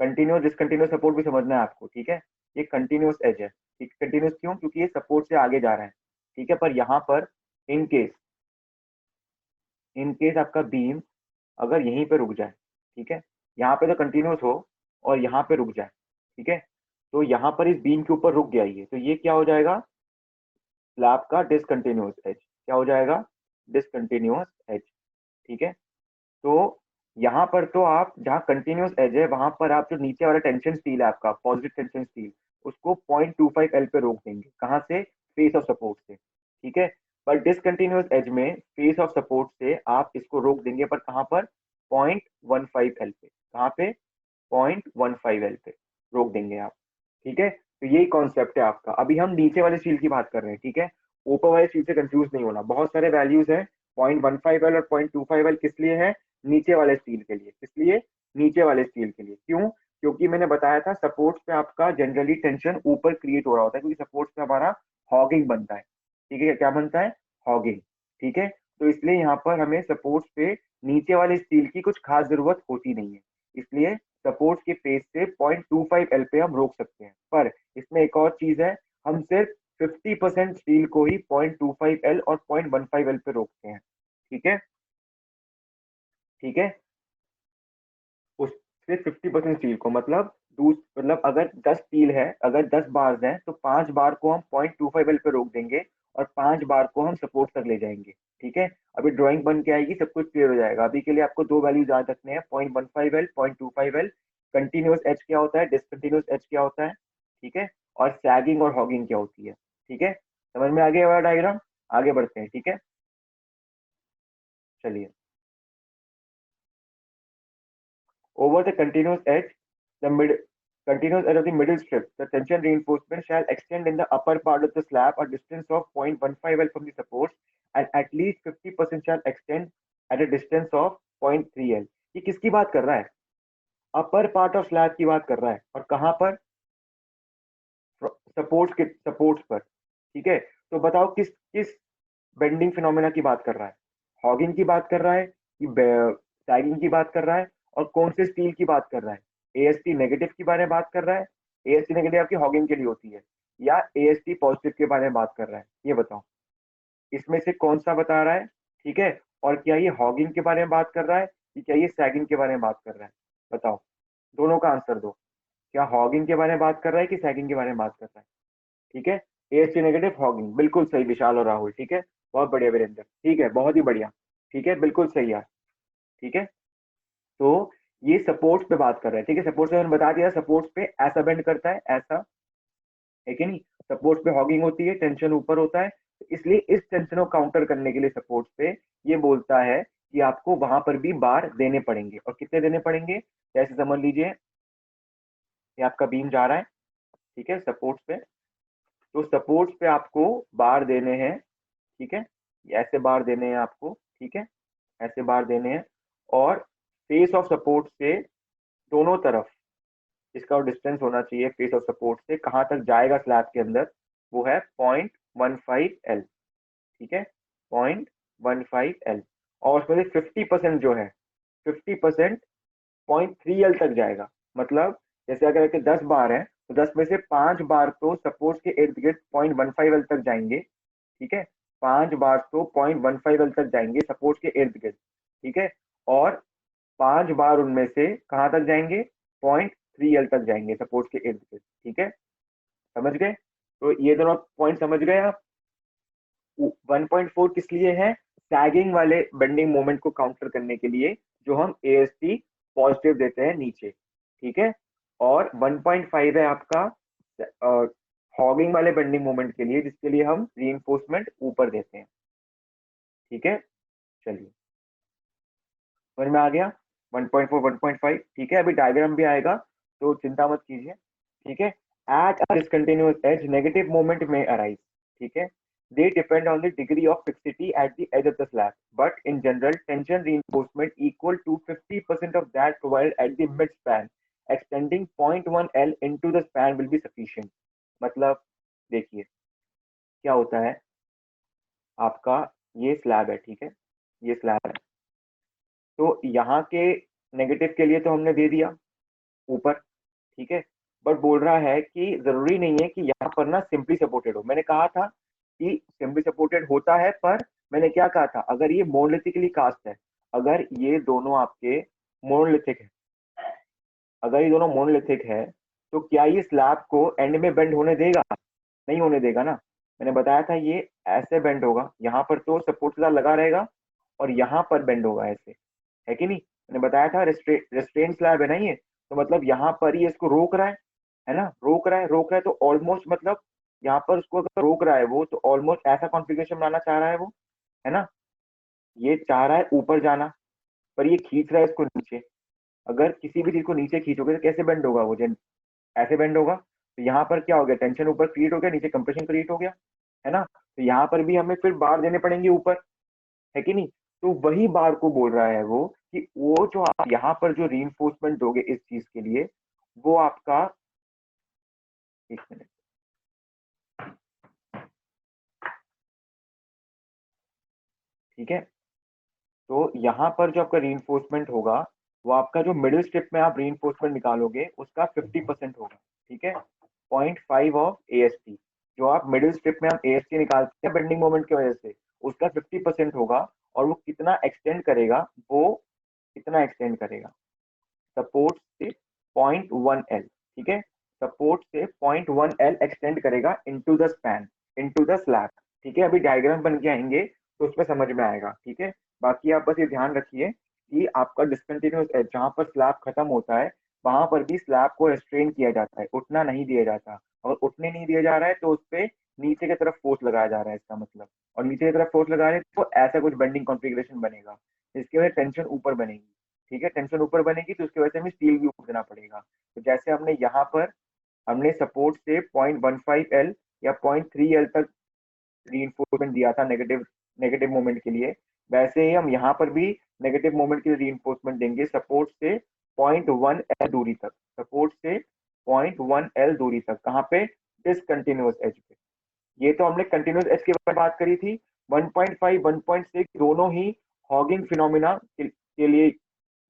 कंटिन्यूस डिसकंटिन्यूस सपोर्ट भी समझना है आपको, ठीक है। ये कंटिन्यूस एज है, ठीक, कंटिन्यूस क्यों, क्योंकि ये सपोर्ट से आगे जा रहा है, ठीक है। पर यहाँ पर इन केस आपका बीम अगर यहीं पे रुक जाए, ठीक है, यहाँ पे तो कंटिन्यूस हो और यहाँ पे रुक जाए, ठीक है, तो यहाँ पर इस बीम के ऊपर रुक गया ये, तो ये क्या हो जाएगा, स्लैब का डिसकंटिन्यूस एज, क्या हो जाएगा, डिसकंटिन्यूस एज, ठीक है। तो यहाँ पर तो आप जहाँ कंटिन्यूस एज है वहां पर आप जो नीचे वाला टेंशन स्टील है आपका पॉजिटिव टेंशन स्टील, उसको 0.25L पे रोक देंगे, कहाँ से, फेस ऑफ सपोर्ट से, ठीक है। पर डिसकंटिन्यूस एज में फेस ऑफ सपोर्ट से आप इसको रोक देंगे, पर कहाँ पर, 0.15L पे, कहाँ पे, 0.15L पे रोक देंगे आप, ठीक है। तो यही कॉन्सेप्ट है आपका। अभी हम नीचे वाले स्टील की बात कर रहे हैं, ठीक है। ऊपर वाले स्टील से कंफ्यूज नहीं होना, बहुत सारे वैल्यूज हैं। 0.15L और 0.25L किस लिए है, नीचे वाले स्टील के लिए, किस लिए, नीचे वाले स्टील के लिए, क्यों, क्योंकि मैंने बताया था सपोर्ट पे आपका जनरली टेंशन ऊपर क्रिएट हो रहा होता है, क्योंकि सपोर्ट पे हमारा हॉगिंग बनता है, ठीक है, क्या बनता है, हॉगिंग, ठीक है। तो इसलिए यहाँ पर हमें सपोर्ट पे नीचे वाले स्टील की कुछ खास जरूरत होती नहीं है, इसलिए सपोर्ट के फेस से 0.25L पे हम रोक सकते हैं। पर इसमें एक और चीज है, हम सिर्फ 50% स्टील को ही 0.25L और 0.15L पे रोकते हैं, ठीक है, ठीक है। उससे 50% स्टील को मतलब मतलब अगर 10 स्टील है, अगर 10 बार्स हैं तो 5 बार को हम 0.25L पे रोक देंगे और 5 बार को हम सपोर्ट तक ले जाएंगे, ठीक है। अभी ड्राइंग बन के आएगी, सब कुछ क्लियर हो जाएगा। अभी के लिए आपको दो वैल्यू याद रखने हैं, 0.15L, 0.25L। कंटिन्यूस एच क्या होता है, डिसकंटिन्यूस एच क्या होता है, ठीक है, और सैगिंग और हॉगिंग क्या होती है, ठीक है। समझ में आ गया वाला डायग्राम, आगे बढ़ते हैं, ठीक है, चलिए। Over the continuous edge, the continuous edge of the middle strip, the tension reinforcement shall extend in the upper part of the slab a distance of 0.15L from the supports, and at least 50% shall extend at a distance of 0.3L। ये किसकी बात कर रहा है, upper part of slab की बात कर रहा है, और कहाँ पर, सपोर्ट्स के सपोर्ट्स पर, ठीक है। तो बताओ किस किस बेंडिंग फिनोमेना की बात कर रहा है, हॉगिंग की बात कर रहा है कि सैगिंग की बात कर रहा है, और कौन से स्टील की बात कर रहा है, एएसटी नेगेटिव के बारे में बात कर रहा है, एएसटी नेगेटिव आपकी हॉगिंग के लिए होती है, या एएसटी पॉजिटिव के बारे में बात कर रहा है, ये बताओ इसमें से कौन सा बता रहा है, ठीक है। और क्या ये हॉगिंग के बारे में बात कर रहा है कि क्या ये सैगिंग के बारे में बात कर रहा है, बताओ, दोनों का आंसर दो, क्या हॉगिंग के बारे में बात कर रहा है कि सैगिंग के बारे में बात कर रहा है, ठीक है। एएसटी नेगेटिव हॉगिंग, बिल्कुल सही विशाल और राहुल, ठीक है, बहुत बढ़िया वीरेंद्र, ठीक है, बहुत ही बढ़िया, ठीक है, बिल्कुल सही यार, ठीक है। तो ये सपोर्ट्स पे बात कर रहे हैं, ठीक है। सपोर्ट्स पे मैंने बता दिया, सपोर्ट्स पे ऐसा बेंड करता है, ऐसा, है कि नहीं। सपोर्ट्स पे हॉगिंग होती है, टेंशन ऊपर होता है, तो इसलिए इस टेंशन को काउंटर करने के लिए सपोर्ट्स पे ये बोलता है कि आपको वहां पर भी बार देने पड़ेंगे, और कितने देने पड़ेंगे, जैसे समझ लीजिए ये आपका बीम जा रहा है, ठीक है, सपोर्ट्स पे, तो सपोर्ट्स पे आपको बार देने हैं, ठीक है, ऐसे बार देने हैं आपको, ठीक है, ऐसे बार देने हैं, और फेस ऑफ सपोर्ट से दोनों तरफ इसका डिस्टेंस होना चाहिए, फेस ऑफ सपोर्ट से कहाँ तक जाएगा स्लैब के अंदर, वो है 0.15L, ठीक है, 0.15L। और उसमें से 50% जो है, 50% 0.3L तक जाएगा, मतलब जैसे अगर 10 बार है तो 10 में से 5 बार तो सपोर्ट के इर्द गिर्द 0.15L तक जाएंगे, ठीक है, 5 बार तो 0.15L तक जाएंगे सपोर्ट के इर्द गिर्द, ठीक है, और 5 बार उनमें से कहाँ तक जाएंगे, 0.3L तक जाएंगे सपोर्ट के इर्द गिर्द, ठीक है, समझ गए। तो ये दोनों पॉइंट समझ गए आप। 1.4 किस लिए है, सैगिंग वाले बेंडिंग मोमेंट को काउंटर करने के लिए, जो हम एएसटी पॉजिटिव देते हैं नीचे, ठीक है। और 1.5 है आपका हॉगिंग वाले बेंडिंग मोमेंट के लिए, जिसके लिए हम रीइंफोर्समेंट ऊपर देते हैं, ठीक है। चलिए समझ में आ गया, 1.4 1.5, ठीक है। अभी डायग्राम भी आएगा तो चिंता मत कीजिए, ठीक है। At a discontinuous edge negative moment may arise, ठीक है। They depend on the degree of fixity at the edge of the slab, but in general, tension reinforcement equal to 50% of that provided at the mid span. Extending 0.1 L into the span will be sufficient. मतलब देखिए क्या होता है, आपका ये slab है, ठीक है, ये स्लैब है। तो यहाँ के नेगेटिव के लिए तो हमने दे दिया ऊपर, ठीक है। बट बोल रहा है कि जरूरी नहीं है कि यहाँ पर ना सिंपली सपोर्टेड हो। मैंने कहा था कि सिंपली सपोर्टेड होता है, पर मैंने क्या कहा था, अगर ये मोनोलिथिकली कास्ट है, अगर ये दोनों आपके मोनोलिथिक है, अगर ये दोनों मोनोलिथिक है, तो क्या ये स्लैब को एंड में बेंड होने देगा? नहीं होने देगा ना। मैंने बताया था ये ऐसे बेंड होगा, यहाँ पर तो सपोर्ट के साथ लगा रहेगा और यहाँ पर बेंड होगा ऐसे, है कि नहीं। मैंने बताया था रेस्ट्रेन स्लैब है ना ये, तो मतलब यहाँ पर ही इसको रोक रहा है ना, रोक रहा है, रोक रहा है, तो ऑलमोस्ट मतलब यहाँ पर उसको अगर रोक रहा है वो, तो ऑलमोस्ट ऐसा कॉन्फ़िगरेशन बनाना चाह रहा है वो, है ना। ये चाह रहा है ऊपर जाना, पर ये खींच रहा है इसको नीचे। अगर किसी भी चीज को नीचे खींचोगे तो कैसे बेंड होगा वो, ऐसे बेंड होगा। तो यहाँ पर क्या हो गया, टेंशन ऊपर क्रिएट हो गया, नीचे कंप्रेशन क्रिएट हो गया, है ना। तो यहाँ पर भी हमें फिर बार देने पड़ेंगे ऊपर, है कि नहीं। तो वही बार को बोल रहा है वो कि वो जो आप यहाँ पर जो रीइंफोर्समेंट दोगे इस चीज के लिए, वो आपका, एक मिनट, ठीक है। तो यहाँ पर जो आपका रीइंफोर्समेंट होगा, वो आपका जो मिडिल स्ट्रिप में आप रीइंफोर्समेंट निकालोगे उसका 50% होगा, ठीक है। 0.5 ऑफ AST, जो आप मिडिल स्ट्रिप में हम AST निकालते हैं बेंडिंग मोमेंट की वजह से, उसका 50% होगा। और वो कितना एक्सटेंड करेगा, वो कितना एक्सटेंड करेगा, सपोर्ट से 0.1 L, ठीक है। सपोर्ट से 0.1 L एक्सटेंड करेगा into the span, into the slab, ठीक है। अभी डायग्राम बन के आएंगे तो उसमें समझ में आएगा, ठीक है। बाकी आप बस ये ध्यान रखिए कि आपका डिसकंटिन्यूअस एज जहाँ पर स्लैब खत्म होता है, वहां पर भी स्लैब को रेस्ट्रेन किया जाता है, उठना नहीं दिया जाता। और उठने नहीं दिया जा रहा है तो उस पर नीचे की तरफ फोर्स लगाया जा रहा है, इसका मतलब। और नीचे की तरफ फोर्स लगा रहे हैं तो ऐसा कुछ बेंडिंग कॉन्फ़िगरेशन बनेगा, इसकी वजह से टेंशन ऊपर बनेगी, ठीक है। टेंशन ऊपर बनेगी तो उसकी वजह से हमें स्टील भी ऊपर देना पड़ेगा। तो जैसे हमने यहाँ पर हमने सपोर्ट से 0.15 L या 0.3 L तक रीइंफोर्समेंट दिया था नेगेटिव नेगेटिव मोमेंट के लिए, वैसे ही हम यहाँ पर भी नेगेटिव मोमेंट के लिए रीइंफोर्समेंट देंगे सपोर्ट से 0.1 L दूरी तक, सपोर्ट से 0.1 L दूरी तक। कहाँ पे, डिसकंटिन्यूअस एज पे। ये तो हमने कंटिन्यूअस एज की बात करी थी। 1.5 1.6 दोनों ही हॉगिंग फिनोमिना के लिए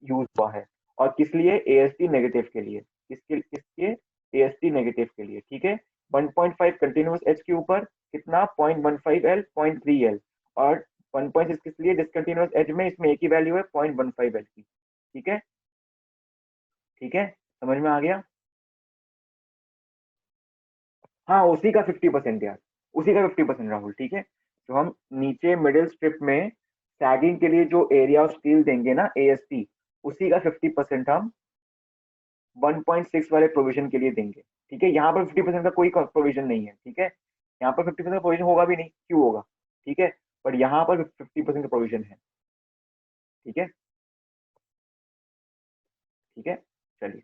यूज हुआ है। और किस लिए, AST नेगेटिव के लिए, किसके किसके, AST नेगेटिव के लिए, ठीक है। 1.5 कंटिन्यूअस एज के ऊपर कितना, 0.15 L 0.3 L। और 1.6 किस लिए, डिसकंटिन्यूअस एज में इसमें एक ही वैल्यू है 0.15 L की, ठीक है। ठीक है, समझ में आ गया। हाँ उसी का 50% यार, उसी का 50% राहुल, ठीक है। तो हम नीचे मिडिल स्ट्रिप में सैगिंग के लिए जो एरिया ऑफ स्टील देंगे ना, AST, उसी का 50% हम 1.6 वाले प्रोविजन के लिए देंगे, ठीक है। यहाँ पर 50% का कोई प्रोविजन नहीं है, ठीक है। यहाँ पर 50% प्रोविजन होगा भी नहीं, क्यों होगा, ठीक है। पर यहाँ पर 50% का प्रोविजन है, ठीक है, ठीक है। चलिए,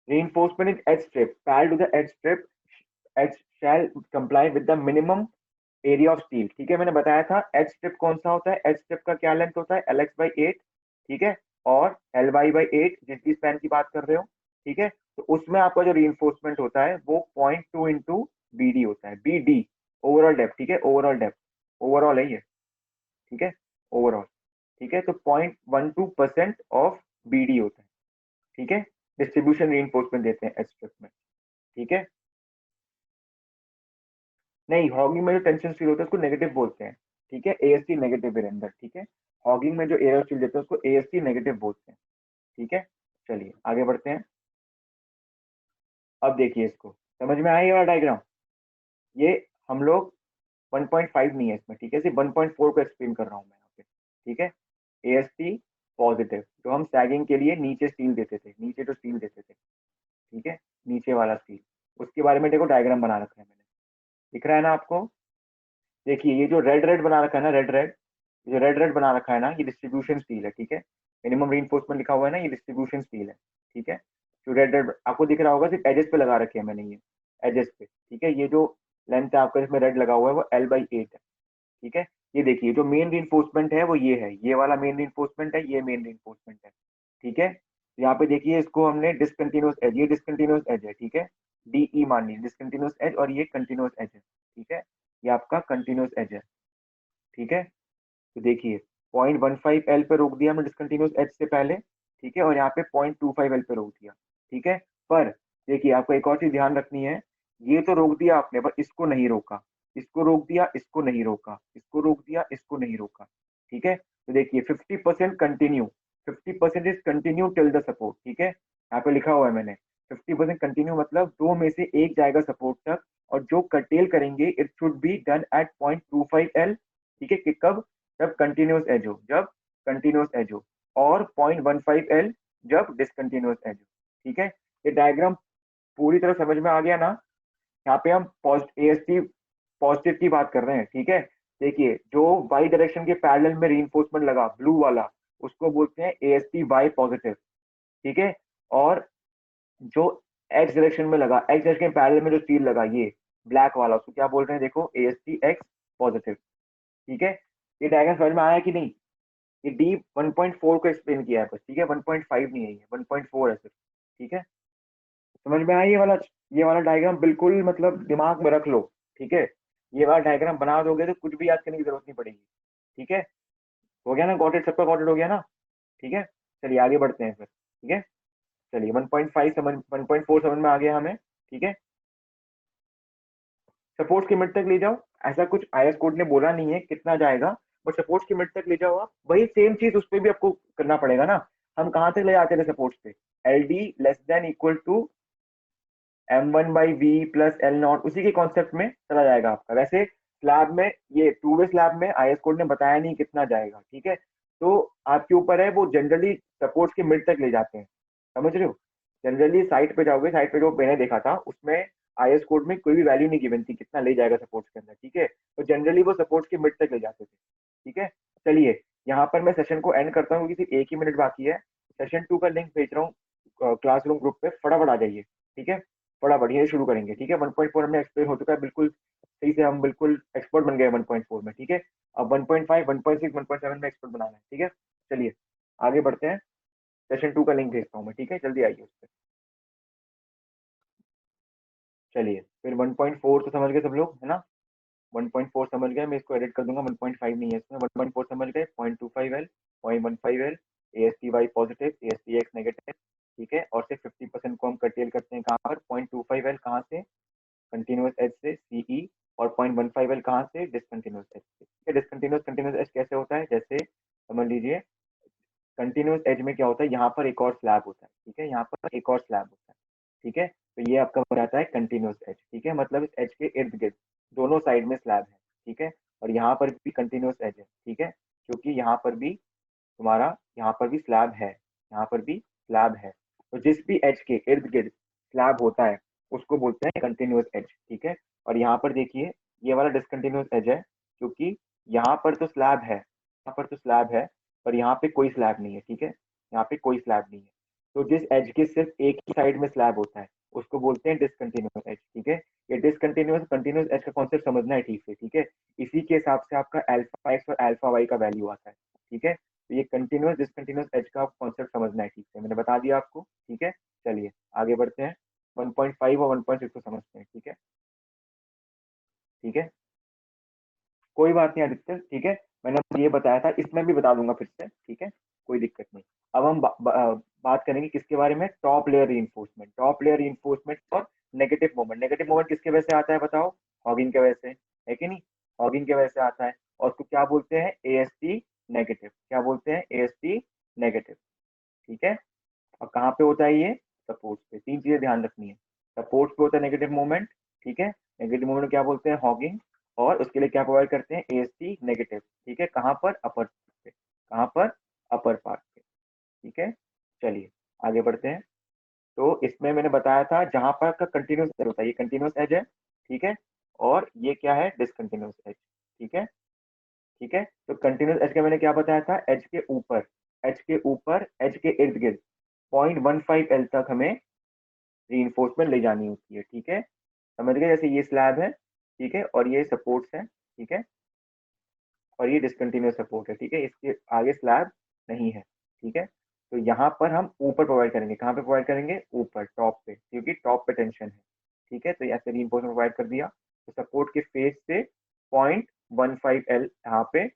reinforcement in edge strip parallel to the edge strip, edge shall comply with the minimum area of steel, ठीक है। मैंने बताया था एच स्ट्रिप कौन सा होता है, एच स्ट्रिप का क्या लेंथ होता है, LX/8, ठीक है। और LY/8 जिस भी स्पैन की बात कर रहे हो, ठीक है। तो उसमें आपका जो रीइंफोर्समेंट होता है वो 0.2 इंटू BD होता है, BD ओवरऑल डेप्थ, ठीक है, ओवरऑल डेप्थ, ओवरऑल है ये, ठीक है, ओवरऑल, ठीक है। तो 0.12% ऑफ BD होता है, ठीक है। डिस्ट्रीब्यूशन रीइंफोर्समेंट देते हैं एच स्ट्रिप में, ठीक है। नहीं, हॉगिंग में जो टेंशन स्टील होता है उसको नेगेटिव बोलते हैं, ठीक है। AST नेगेटिव है अंदर, ठीक है। हॉगिंग में जो एयर स्टील देते हैं उसको AST नेगेटिव बोलते हैं, ठीक है। चलिए आगे बढ़ते हैं। अब देखिए इसको, समझ में आया ये वाला डायग्राम। ये हम लोग 1.5 नहीं है इसमें, ठीक है, सिर्फ 1.4 को एक्सप्लेन कर रहा हूँ मैं यहाँ पे, ठीक है। AST पॉजिटिव, जो हम सैगिंग के लिए नीचे स्टील देते थे, नीचे जो स्टील देते थे, ठीक है, नीचे वाला स्टील, उसके बारे में देखो डायग्राम बना रखा है मैंने, दिख रहा है ना आपको? देखिए ये जो रेड रेड बना रखा है ना, रेड रेड, जो रेड रेड बना रखा है ना, ये डिस्ट्रीब्यूशन स्टील है, ठीक है, मिनिमम रीइंफोर्समेंट लिखा हुआ है ना, ये डिस्ट्रीब्यूशन स्टील है, ठीक है। जो रेड रेड आपको दिख रहा होगा, सिर्फ एजेस पे लगा रखे हैं मैंने ये, एजेस पे, ठीक है। ये जो लेंथ है आपका जिसमें रेड लगा हुआ है वो L/8 है, ठीक है। ये देखिए जो मेन रीइंफोर्समेंट है वो ये है, ये वाला मेन रीइंफोर्समेंट है, ये मेन रीइंफोर्समेंट है, ठीक है। यहाँ पे देखिए इसको हमने डिसकंटिन्यूअस एज, ये डिसकंटिन्यूअस एज है, ठीक है, DE मान ली डिसकंटिन्यूअस एज, और ये कंटिन्यूअस एज है, ठीक है, ये आपका कंटिन्यूअस एज है, ठीक है। तो देखिए 0.15 L पे रोक दिया हमने डिसकंटिन्यूअस एज से पहले, ठीक है, और यहाँ पे 0.25 L पे रोक दिया, ठीक है। पर देखिए आपको एक और चीज ध्यान रखनी है, ये तो रोक दिया आपने, पर इसको नहीं रोका, इसको रोक दिया, इसको नहीं रोका, इसको रोक दिया, इसको नहीं रोका, ठीक है। तो देखिए 50% continue, 50% is continue till the support, ठीक है, यहाँ पे लिखा हुआ है मैंने 50% कंटिन्यू, मतलब दो में से एक जाएगा सपोर्ट तक, और जो कर्टेल करेंगे it should be done at 0.25 L, ठीक है, कि कब? जब कंटिन्यूअस एज हो, जब कंटिन्यूअस एज हो, और 0.15 L जब डिसकंटिन्यूअस एज हो, ठीक है। ये डायग्राम पूरी तरह समझ में आ गया ना? यहाँ पे हम AST पॉजिटिव की बात कर रहे हैं, ठीक है। देखिए जो वाई डायरेक्शन के पैरेलल में रीइंफोर्समेंट लगा ब्लू वाला, उसको बोलते हैं AST वाई पॉजिटिव, ठीक है। और जो एक्स डायरेक्शन में लगा, एक्स डायरेक्शन के पैरेलल में जो स्टील लगा ये ब्लैक वाला, उसको क्या बोल रहे हैं? देखो AST एक्स पॉजिटिव, ठीक है। ये डायग्राम समझ में आया कि नहीं? ये डी 1.4 को एक्सप्लेन किया है बस, ठीक है, 1.5 नहीं है, ये 1.4 है सिर्फ, ठीक है। समझ में आया ये वाला डायग्राम बिल्कुल मतलब दिमाग में रख लो, ठीक है। ये वाला डायग्राम बना दोगे तो कुछ भी याद करने की जरूरत नहीं पड़ेगी, ठीक है। हो गया ना गॉटेड? सबका गॉटेड हो गया ना? ठीक है, चलिए आगे बढ़ते हैं फिर, ठीक है। चलिए 1.5 समझ, 1.4 समझ में आ गया हमें, ठीक है। सपोर्ट्स की मिड तक ले जाओ, ऐसा कुछ IS कोड ने बोला नहीं है कितना जाएगा, बट सपोर्ट्स की मिड तक ले जाओ आप, वही सेम चीज उस पर भी आपको करना पड़ेगा ना। हम कहाँ तक ले जाते थे सपोर्ट्स पे? LD less than equal to M1/V plus L0, उसी के कॉन्सेप्ट में चला जाएगा आपका। वैसे स्लैब में, ये टू वे स्लैब में IS कोड ने बताया नहीं कितना जाएगा, ठीक है। तो आपके ऊपर है, वो जनरली सपोर्ट्स की मिड तक ले जाते हैं, समझ रहे हो? जनरली साइट पे जाओगे, साइट पे जो मैंने देखा था उसमें IS कोड में कोई भी वैल्यू नहीं गिवन थी कितना ले जाएगा सपोर्ट्स के अंदर, ठीक है। तो जनरली वो सपोर्ट्स की मिड तक ले जाते थे, ठीक है। चलिए यहाँ पर मैं सेशन को एंड करता हूँ क्योंकि सिर्फ एक ही मिनट बाकी है। सेशन 2 का लिंक भेज रहा हूँ क्लासरूम ग्रुप पे, फटाफट आ जाइए, ठीक है। फटाफट ये शुरू करेंगे, ठीक है। 1.4 हमने एक्सप्लेन हो चुका है बिल्कुल सही से, हम बिल्कुल एक्सपर्ट बन गए 1.4 में, ठीक है। अब 1.5, 1.6, 1.7 में एक्सपर्ट बनाना है, ठीक है। चलिए आगे बढ़ते हैं, सेशन 2 का लिंक भेजता हूँ मैं, ठीक है, जल्दी आइए उस पर। चलिए फिर 1.4 तो समझ गए सब लोग, है ना? 1.4 समझ गए, मैं इसको एडिट कर दूंगा, 1.5 नहीं है इसमें, 1.4 समझ गए, 0.25L, 0.15L, ASTY positive, ASTX negative, ठीक है। और सिर्फ 50% को हम कर्टेल करते हैं कहाँ पर? 0.25L कहाँ से? कंटिन्यूअस एज से, CE, और 0.15L कहाँ से? डिसकंटिन्यूअस एज से, ठीक है। डिसकंटिन्यूअस कंटिन्यूअस एज कैसे होता है? जैसे समझ लीजिए कंटिन्यूअस एज में क्या होता है, यहाँ पर एक और स्लैब होता है, ठीक है, यहाँ पर एक और स्लैब होता है, ठीक है। तो ये आपका हो जाता है कंटिन्यूअस एज, ठीक है, मतलब इस एज के इर्द गिर्द दोनों साइड में स्लैब है, ठीक है। और यहाँ पर भी कंटिन्यूअस एज है, ठीक है, क्योंकि यहाँ पर भी तुम्हारा, यहाँ पर भी स्लैब है, यहाँ पर भी स्लैब है। तो जिस भी एज के इर्द गिर्द स्लैब होता है उसको बोलते हैं कंटिन्यूअस एज, ठीक है। और यहाँ पर देखिए ये वाला डिसकंटिन्यूअस एज है, क्योंकि यहाँ पर तो स्लैब है, यहाँ पर तो स्लैब है, पर यहाँ पे कोई स्लैब नहीं है, ठीक है, यहाँ पे कोई स्लैब नहीं है। तो जिस एज के सिर्फ एक ही साइड में स्लैब होता है उसको बोलते हैं डिसकंटिन्यूअस एज, ठीक है। ये डिसकंटिन्यूअस कंटिन्यूअस एज का कॉन्सेप्ट समझना है ठीक से, ठीक है। इसी के हिसाब से आपका अल्फा एक्स और अल्फा वाई का वैल्यू आता है, ठीक है। तो ये कंटिन्यूअस डिसकंटिन्यूअस एज का कॉन्सेप्ट समझना है ठीक से, मैंने बता दिया आपको, ठीक है। चलिए आगे बढ़ते हैं, 1.5 और 1.6 को समझते हैं, ठीक है, ठीक है। कोई बात नहीं आदित्य, ठीक है, मैंने आपको ये बताया था, इसमें भी बता दूंगा फिर से, ठीक है, कोई दिक्कत नहीं। अब हम बात करेंगे किसके बारे में? Top layer reinforcement, top layer reinforcement और नेगेटिव मोमेंट। नेगेटिव मोमेंट किसके वजह से आता है बताओ? हॉगिंग के वजह से, है कि नहीं? हॉगिंग के वजह से आता है, और उसको क्या बोलते हैं? AST नेगेटिव, क्या बोलते हैं? AST नेगेटिव, ठीक है। और कहाँ पे होता है ये? सपोर्ट पे। तीन चीजें ध्यान रखनी है, सपोर्ट पे होता है नेगेटिव मोमेंट, ठीक है, नेगेटिव मोमेंट क्या बोलते हैं? हॉगिंग। और उसके लिए क्या प्रोवाइड करते हैं? AST नेगेटिव, ठीक है। कहाँ पर? अपर पे, कहाँ पर? अपर पार्ट पे, ठीक है, चलिए आगे बढ़ते हैं। तो इसमें मैंने बताया था जहां पर आपका कंटिन्यूस एज होता है, ये कंटिन्यूस एज है, ठीक है, और ये क्या है, डिसकंटिन्यूस एज, ठीक है। ठीक है, तो कंटिन्यूस एज का मैंने क्या बताया था, एज के ऊपर, एज के ऊपर, एज के इर्द गिर्द 0.15 L तक हमें रीइंफोर्समेंट ले जानी होती है, ठीक है। समझ गए, जैसे ये स्लैब है, ठीक है, और ये सपोर्ट्स है, ठीक है, और ये डिसकंटिन्यूस सपोर्ट है, ठीक है, इसके आगे स्लैब नहीं है, ठीक है। तो यहाँ पर हम ऊपर प्रोवाइड करेंगे, कहाँ पे प्रोवाइड करेंगे, ऊपर टॉप पे, क्योंकि टॉप पे टेंशन है, ठीक है। तो ऐसे रीइंफोर्समेंट प्रोवाइड कर दिया, तो सपोर्ट के फेस से 0.15 L यहाँ पे,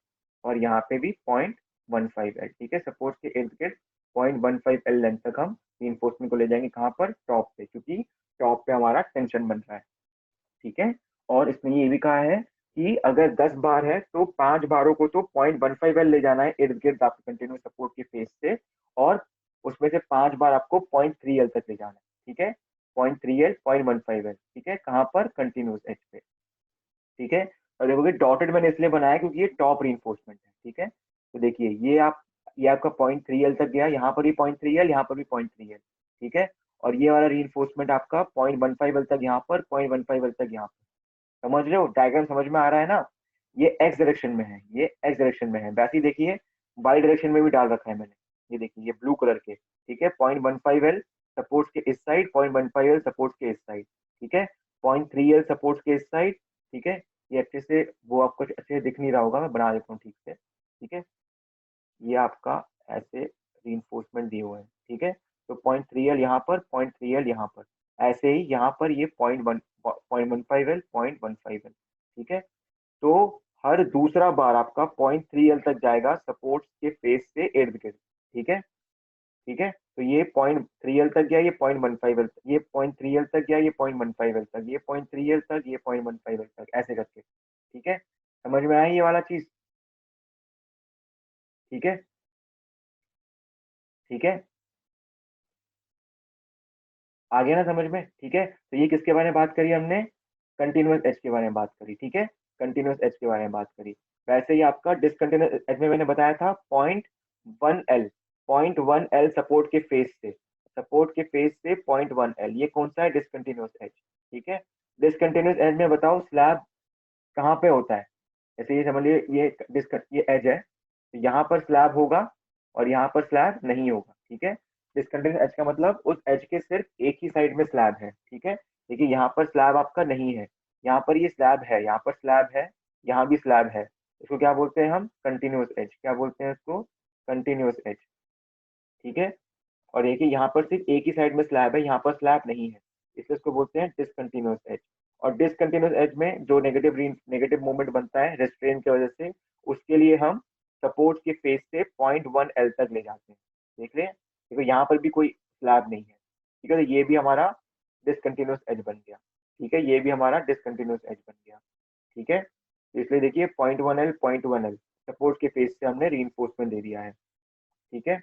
और यहाँ पे भी 0.15 L, ठीक है। सपोर्ट के इर्द गिर्द 0.15 L लेंथ तक हम रीइंफोर्समेंट को ले जाएंगे, कहाँ पर, टॉप पे, क्योंकि टॉप पे हमारा टेंशन बन रहा है, ठीक है। और इसमें ये भी कहा है कि अगर 10 बार है तो 5 बारों को तो 0.15 L ले जाना है इर्द गिर्द आपके कंटिन्यूस सपोर्ट के फेस से, और उसमें से 5 बार आपको 0.3 L तक ले जाना है, ठीक है। 0.3 L, 0.15 L, ठीक है, कहाँ पर, कंटिन्यूस एज पे, ठीक है। और देखोगे डॉटेड मैंने इसलिए बनाया क्योंकि ये टॉप रीइंफोर्समेंट है, ठीक है। तो देखिए ये आपका 0.3 L तक गया, यहाँ पर भी 0.3 L, यहाँ पर भी 0.3 L, ठीक है। और ये वाला रीइंफोर्समेंट आपका 0.15 L तक यहाँ पर, 0.15 L तक यहाँ पर। समझ रहे हो, डायग्राम समझ में आ रहा है ना। ये एक्स डायरेक्शन में है, ये एक्स डायरेक्शन में है, वैसे ही देखिए वाई डायरेक्शन में भी डाल रखा है मैंने, ये देखिए ये ब्लू कलर के, ठीक है। 0.15 L सपोर्ट्स के इस साइड, 0.15 L सपोर्ट्स के इस साइड, ठीक है। 0.3 L सपोर्ट्स के इस साइड, ठीक है। ये अच्छे से, वो आपको अच्छे से दिख नहीं रहा होगा, मैं बना देता हूँ ठीक से, ठीक है। ये आपका ऐसे रीइंफोर्समेंट दिए हुए हैं, ठीक है। तो 0.3 L यहाँ पर, 0.3 L यहाँ पर, ऐसे ही यहाँ पर ये 0.15 L, 0.15 L, ठीक है। तो हर दूसरा बार आपका 0.3 L तक जाएगा सपोर्ट्स के फेस से इर्द गिर्द, ठीक है, ठीक है। तो ये 0.3 L तक गया, ये 0.15 L, ये 0.3 L तक गया, ये 0.15 L तक, ये 0.3 L तक, ये 0.15 L तक, ऐसे करके, ठीक है। समझ में आया ये वाला चीज, ठीक है, ठीक है, आ गया ना समझ में, ठीक है। तो ये किसके बारे में बात करी हमने, कंटिन्यूस एज के बारे में बात करी, ठीक है, कंटिन्यूस एज के बारे में बात करी। वैसे ही आपका डिसकंटिन्यूस एज में मैंने बताया था 0.1 L, 0.1 L सपोर्ट के फेस से, सपोर्ट के फेस से 0.1 L, ये कौन सा है, डिसकंटिन्यूस एज, ठीक है। डिसकंटिन्यूस एज में बताओ स्लैब कहाँ पे होता है, जैसे ये समझ लीजिए ये एज है, तो यहाँ पर स्लैब होगा और यहाँ पर स्लैब नहीं होगा, ठीक है। डिसकंटिन्यूस एज का मतलब उस एज के सिर्फ एक ही साइड में स्लैब है, ठीक है। देखिए यहाँ पर स्लैब आपका नहीं है, यहाँ पर ये स्लैब है, यहाँ पर स्लैब है, यहाँ भी स्लैब है, इसको क्या बोलते हैं हम, कंटिन्यूस एज, क्या बोलते हैं इसको, कंटिन्यूस एज, ठीक है। और देखिए यहाँ पर सिर्फ एक ही साइड में स्लैब है, यहाँ पर स्लैब नहीं है, इसलिए इसको बोलते हैं डिसकंटिन्यूस एज। और डिसकंटिन्यूस एज में जो नेगेटिव मूवमेंट बनता है रेस्ट्रेन की वजह से, उसके लिए हम सपोर्ट के फेस से 0.1 L तक ले जाते हैं, देख रहे हैं, देखो यहाँ पर भी कोई स्लैब नहीं है, ठीक है। तो ये भी हमारा डिसकंटिन्यूस एज बन गया, ठीक है, ये भी हमारा डिसकंटिन्यूस एज बन गया, ठीक है। तो इसलिए देखिए 0.1 L, 0.1 L सपोर्ट के फेस से हमने रीइंफोर्समेंट दे दिया है, ठीक है,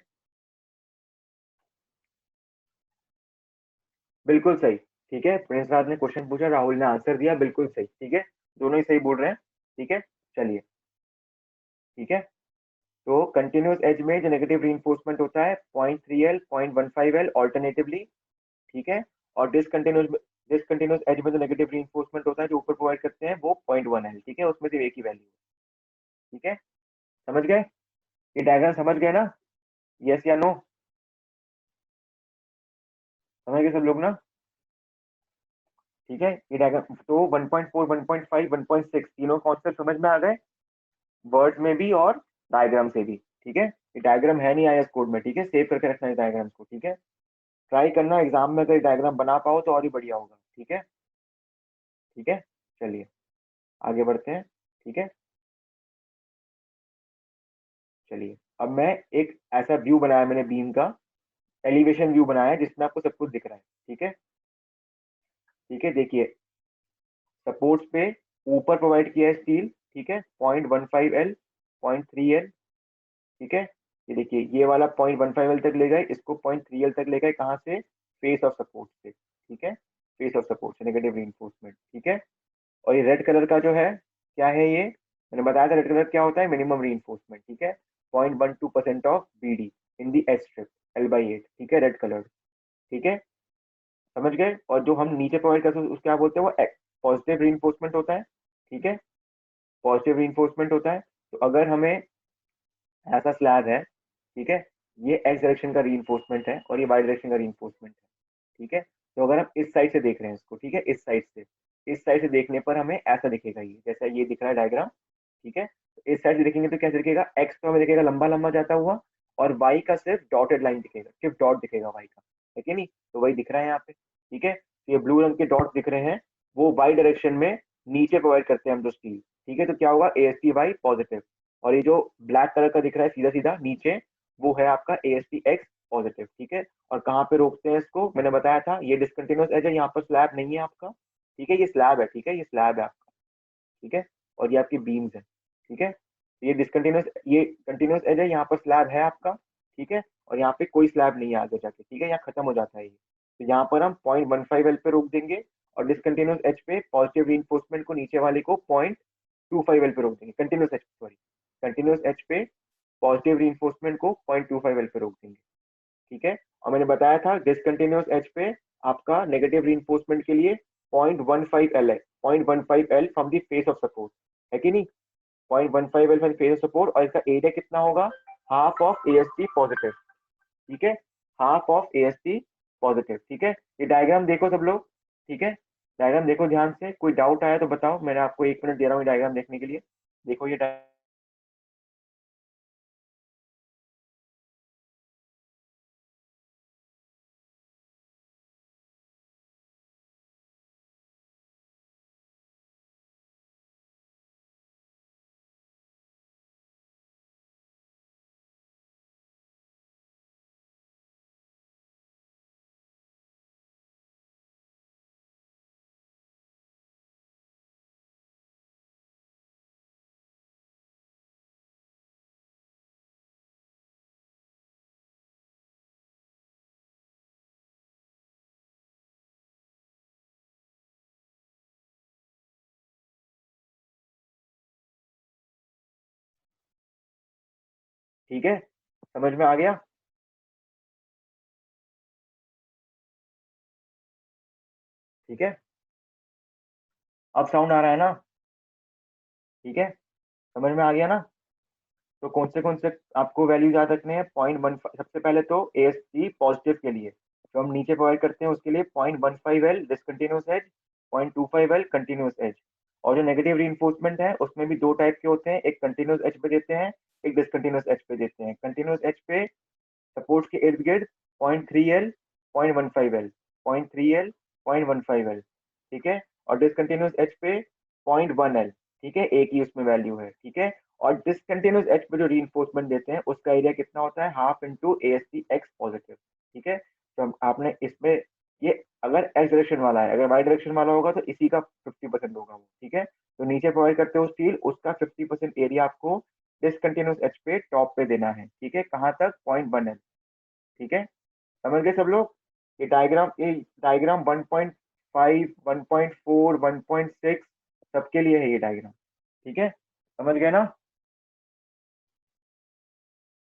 बिल्कुल सही, ठीक है। प्रिंस राज ने क्वेश्चन पूछा, राहुल ने आंसर दिया, बिल्कुल सही, ठीक है, दोनों ही सही बोल रहे हैं, ठीक है। चलिए, ठीक है। तो कंटिन्यूस एज में जो नेगेटिव रीइंफोर्समेंट होता है 0.3 L, 0.15 L ऑल्टरनेटिवली, ठीक है। और डिसकंटिन्यूस एज में जो नेगेटिव रीइंफोर्समेंट होता है जो ऊपर प्रोवाइड करते हैं वो 0.1 L, ठीक है, उसमें सिर्फ एक ही वैल्यू, ठीक है। समझ गए, ये डायग्राम समझ गए ना, यस या नो, समझ गए सब लोग ना, ठीक है। ये डायग्राम तो 1.4, 1.5, 1.6 तीनों कॉन्सेप्ट समझ में आ गए, वर्ड में भी और डायग्राम से भी, ठीक है। ये डायग्राम है नहीं आईएस कोड में, ठीक है, सेव करके रखना है डायग्राम्स को, ठीक है। ट्राई करना एग्जाम में अगर डायग्राम बना पाओ तो और ही बढ़िया होगा, ठीक है, ठीक है। चलिए आगे बढ़ते हैं, ठीक है। चलिए अब मैं एक ऐसा व्यू बनाया मैंने बीम का, एलिवेशन व्यू बनाया है जिसमें आपको सब कुछ दिख रहा है, ठीक है, ठीक है। देखिए सपोर्ट्स पे ऊपर प्रोवाइड किया है स्टील, ठीक है, 0.15 L, 0.3 L, ठीक है। ये देखिए ये वाला 0.15 L तक ले गए, इसको 0.3 L तक ले गए, कहाँ से, फेस ऑफ सपोर्ट से, ठीक है, फेस ऑफ सपोर्ट से नेगेटिव रीइंफोर्समेंट, ठीक है। और ये रेड कलर का जो है क्या है, ये मैंने बताया था रेड कलर क्या होता है, मिनिमम रीइंफोर्समेंट, ठीक है, 0.12% of BD, in the H strip, L/8, ठीक है, रेड कलर, ठीक है, समझ गए। और जो हम नीचे प्रोवाइड करते हैं उसको क्या बोलते हैं, वो पॉजिटिव रीइंफोर्समेंट होता है, ठीक है, पॉजिटिव रीइंफोर्समेंट होता है। तो अगर हमें ऐसा स्लैब है, ठीक है, ये एक्स डायरेक्शन का रीइंफोर्समेंट है और ये वाई डायरेक्शन का रीइंफोर्समेंट है, ठीक है। तो अगर हम इस साइड से देख रहे हैं इसको, ठीक है, इस साइड से देखने पर हमें ऐसा दिखेगा, ये जैसा ये दिख रहा है डायग्राम, ठीक है। तो इस साइड से देखेंगे तो कैसे दिखेगा, एक्स तो हमें दिखेगा लंबा लंबा जाता हुआ, और वाई का सिर्फ डॉटेड लाइन दिखेगा, सिर्फ डॉट दिखेगा वाई का, है कि नहीं। तो वही दिख रहा है यहाँ पे, ठीक है। तो ये ब्लू रंग के डॉट दिख रहे हैं, वो वाई डायरेक्शन में नीचे प्रोवाइड करते हैं हम जो स्टील, ठीक है। तो क्या होगा, AST/Y पॉजिटिव, और ये जो ब्लैक कलर का दिख रहा है सीधा सीधा नीचे, वो है आपका ASTX पॉजिटिव, ठीक है। और कहाँ पे रोकते हैं इसको, मैंने बताया था, ये डिसकंटिन्यूअस एज है, यहाँ पर स्लैब नहीं है आपका, ठीक है, ये स्लैब है, ठीक है, ये स्लैब है आपका, ठीक है। और ये आपकी बीम्स है, ठीक है। तो ये कंटिन्यूअस एज है, यहाँ पर स्लैब है आपका, ठीक है। और यहाँ पे कोई स्लैब नहीं है आगे जाके, ठीक है, यहाँ खत्म हो जाता है ये। तो यहाँ पर हम 0.15L पे रोक देंगे, और डिसकंटिन्यूअस एच पे पॉजिटिव रीइंफोर्समेंट को नीचे वाले को 0.25L पे रोक देंगे, continuous H, sorry, continuous H पे पॉजिटिव रीइंफोर्समेंट को 0.25L पे रोक देंगे, ठीक है। और मैंने बताया था डिसकंटिन्यूअस एच पे आपका नेगेटिव रीइंफोर्समेंट के लिए 0.15L है, 0.15L from the face of support, है कि नहीं, 0.15L from face of support. और इसका एरिया कितना होगा, हाफ ऑफ AST पॉजिटिव, ठीक है, हाफ ऑफ AST पॉजिटिव, ठीक है। ये डायग्राम देखो सब लोग, ठीक है, डायग्राम देखो ध्यान से, कोई डाउट आया तो बताओ, मैंने आपको 1 मिनट दे रहा हूँ ये डायग्राम देखने के लिए। देखो ये ठीक है, समझ में आ गया, ठीक है। अब साउंड आ रहा है ना, ठीक है, समझ में आ गया ना। तो कौन से आपको वैल्यू याद रखने हैं, 0.15, सबसे पहले तो AST पॉजिटिव के लिए जो हम नीचे प्रोवाइड करते हैं उसके लिए 0.15L discontinuous as, 0.25L continuous as. और जो नेगेटिव रीइंफोर्समेंट है उसमें भी दो टाइप के होते हैं, एक कंटिन्यूअस एज पे देते हैं, एक डिसकंटिन्यूअस एज पे देते हैं। कंटिन्यूअस एज पे सपोर्ट के इर्द गिर्द 0.3L, 0.15L, 0.3L, 0.15L, ठीक है। और डिसकंटिन्यूअस एच पे 0.1L, ठीक है, एक ही उसमें वैल्यू है, ठीक है। और डिसकंटिन्यूअस एच पे जो रीइंफोर्समेंट देते हैं उसका एरिया कितना होता है, हाफ इंटू ASTX पॉजिटिव, ठीक है। तो आपने इसमें ये, अगर एक्स डायरेक्शन वाला है, अगर वाई डायरेक्शन वाला होगा तो इसी का 50% होगा वो, ठीक है। तो नीचे प्रोवाइड करते हो स्टील, उसका 50% एरिया आपको डिसकंटिन्यूअस एच पे टॉप पे देना है, ठीक है, कहाँ तक, 0.1L, ठीक है। समझ गए सब लोग। ये डायग्राम 1.5, 1.4, 1.6 सबके लिए है ये डायग्राम, ठीक है, समझ गए ना।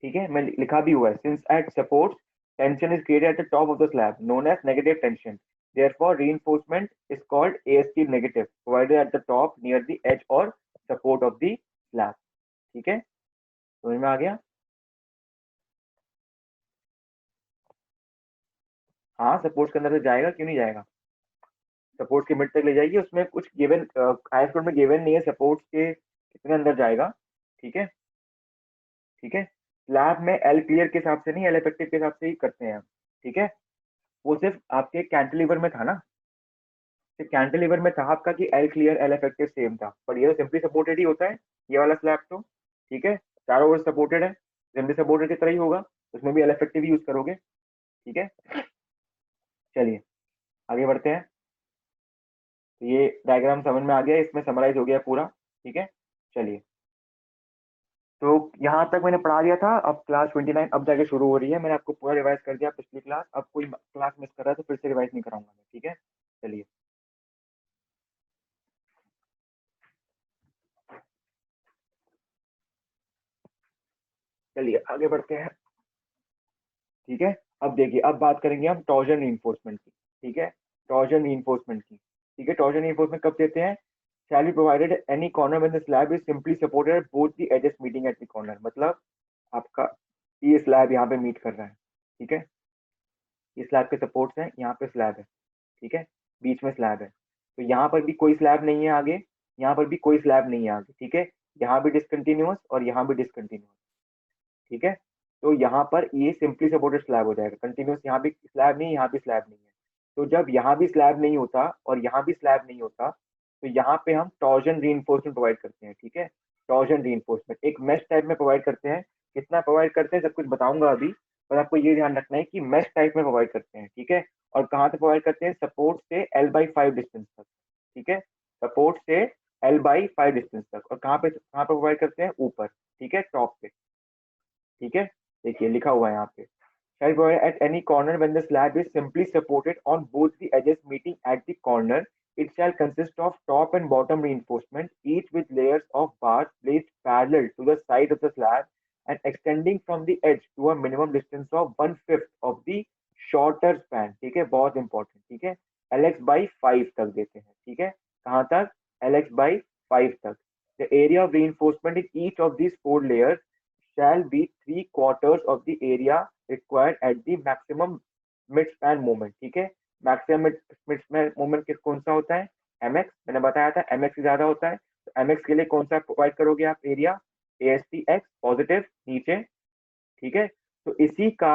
ठीक है, मैं लिखा भी हुआ है, since at support tension is created at the top of the slab known as negative tension, therefore reinforcement is called AST negative provided at the top near the edge or support of the slab, ठीक है, समझ में आ गया। हाँ, support के अंदर से जाएगा, क्यों नहीं जाएगा, सपोर्ट के मिड तक ले जाएगी, उसमें कुछ गिवन, हाई स्कूल में गिवन नहीं है सपोर्ट के कितने अंदर जाएगा, ठीक है, ठीक है। स्लैब में एल क्लियर के हिसाब से नहीं, एल इफेक्टिव के हिसाब से ही करते हैं हम, ठीक है। वो सिर्फ आपके कैंटिलीवर में था ना, सिर्फ कैंटिलीवर में था आपका कि L clear L effective same था, पर ये तो सिंपली सपोर्टेड ही होता है, ये वाला स्लैब तो, ठीक है, चारों ओर सपोर्टेड है, सिंपली सपोर्टेड की तरह ही होगा, उसमें भी एल इफेक्टिव यूज करोगे, ठीक है। चलिए आगे बढ़ते हैं। तो ये डायग्राम समझ में आ गया, इसमें समराइज हो गया पूरा, ठीक है। चलिए, तो यहाँ तक मैंने पढ़ा दिया था, अब क्लास 29 अब जाके शुरू हो रही है, मैंने आपको पूरा रिवाइज कर दिया पिछली क्लास, अब कोई क्लास मिस कर रहा है तो फिर से रिवाइज नहीं कराऊंगा मैं, ठीक है। चलिए, चलिए आगे बढ़ते हैं। ठीक है। अब देखिए, अब बात करेंगे हम टॉर्जन रीइंफोर्समेंट की। ठीक है, टॉर्जन रीइंफोर्समेंट की। ठीक है, टॉर्जन रीइंफोर्समेंट कब देते हैं? Shall be provided any corner when the slab is simply supported both the edges meeting at the corner. मतलब आपका ये स्लैब यहाँ पे मीट कर रहा है। ठीक है, ये स्लैब के सपोर्ट्स हैं, यहाँ पे स्लैब है। ठीक है, बीच में स्लैब है, तो यहाँ पर भी कोई स्लैब नहीं है आगे, यहाँ पर भी कोई स्लैब नहीं है आगे। ठीक है, यहाँ भी डिसकंटिन्यूअस और यहाँ भी डिसकंटिन्यूअस। ठीक है, तो यहाँ पर ये सिंपली सपोर्टेड स्लैब हो जाएगा, कंटिन्यूअस। यहाँ भी स्लैब नहीं, यहाँ भी स्लैब नहीं है। तो जब यहाँ भी स्लैब नहीं होता और यहाँ भी स्लैब नहीं होता, तो यहाँ पे हम टॉर्जन रीइंफोर्समेंट प्रोवाइड करते हैं। ठीक है, टॉर्जन रीइंफोर्समेंट एक मेश टाइप में प्रोवाइड करते हैं। कितना प्रोवाइड करते हैं सब कुछ बताऊंगा अभी, पर आपको ये ध्यान रखना है कि मेश टाइप में प्रोवाइड करते हैं। ठीक है, और कहाँ से प्रोवाइड करते हैं? सपोर्ट से L/5 डिस्टेंस तक। ठीक है, सपोर्ट से L/5 डिस्टेंस तक। और कहाँ पे प्रोवाइड करते हैं? ऊपर। ठीक है, टॉप पे। ठीक है, देखिए लिखा हुआ है यहाँ पे, shall provide at any corner when the slab is simply supported on both the edges meeting at the corner. It shall consist of top and bottom reinforcement, each with layers of bars placed parallel to the side of the slab and extending from the edge to a minimum distance of 1/5 of the shorter span. ठीक है, बहुत important. ठीक है, LX/5 तक देते हैं। ठीक है, कहाँ तक? LX/5 तक। The area of reinforcement in each of these four layers shall be 3/4 of the area required at the maximum mid span moment। ठीक है, मैक्सिमम मिड स्पैन मोमेंट किस कौन सा होता है? mx। मैंने बताया था mx से ज्यादा होता है, तो mx के लिए कौन सा प्रोवाइड करोगे आप? एरिया ASTx पॉजिटिव नीचे। ठीक है, तो इसी का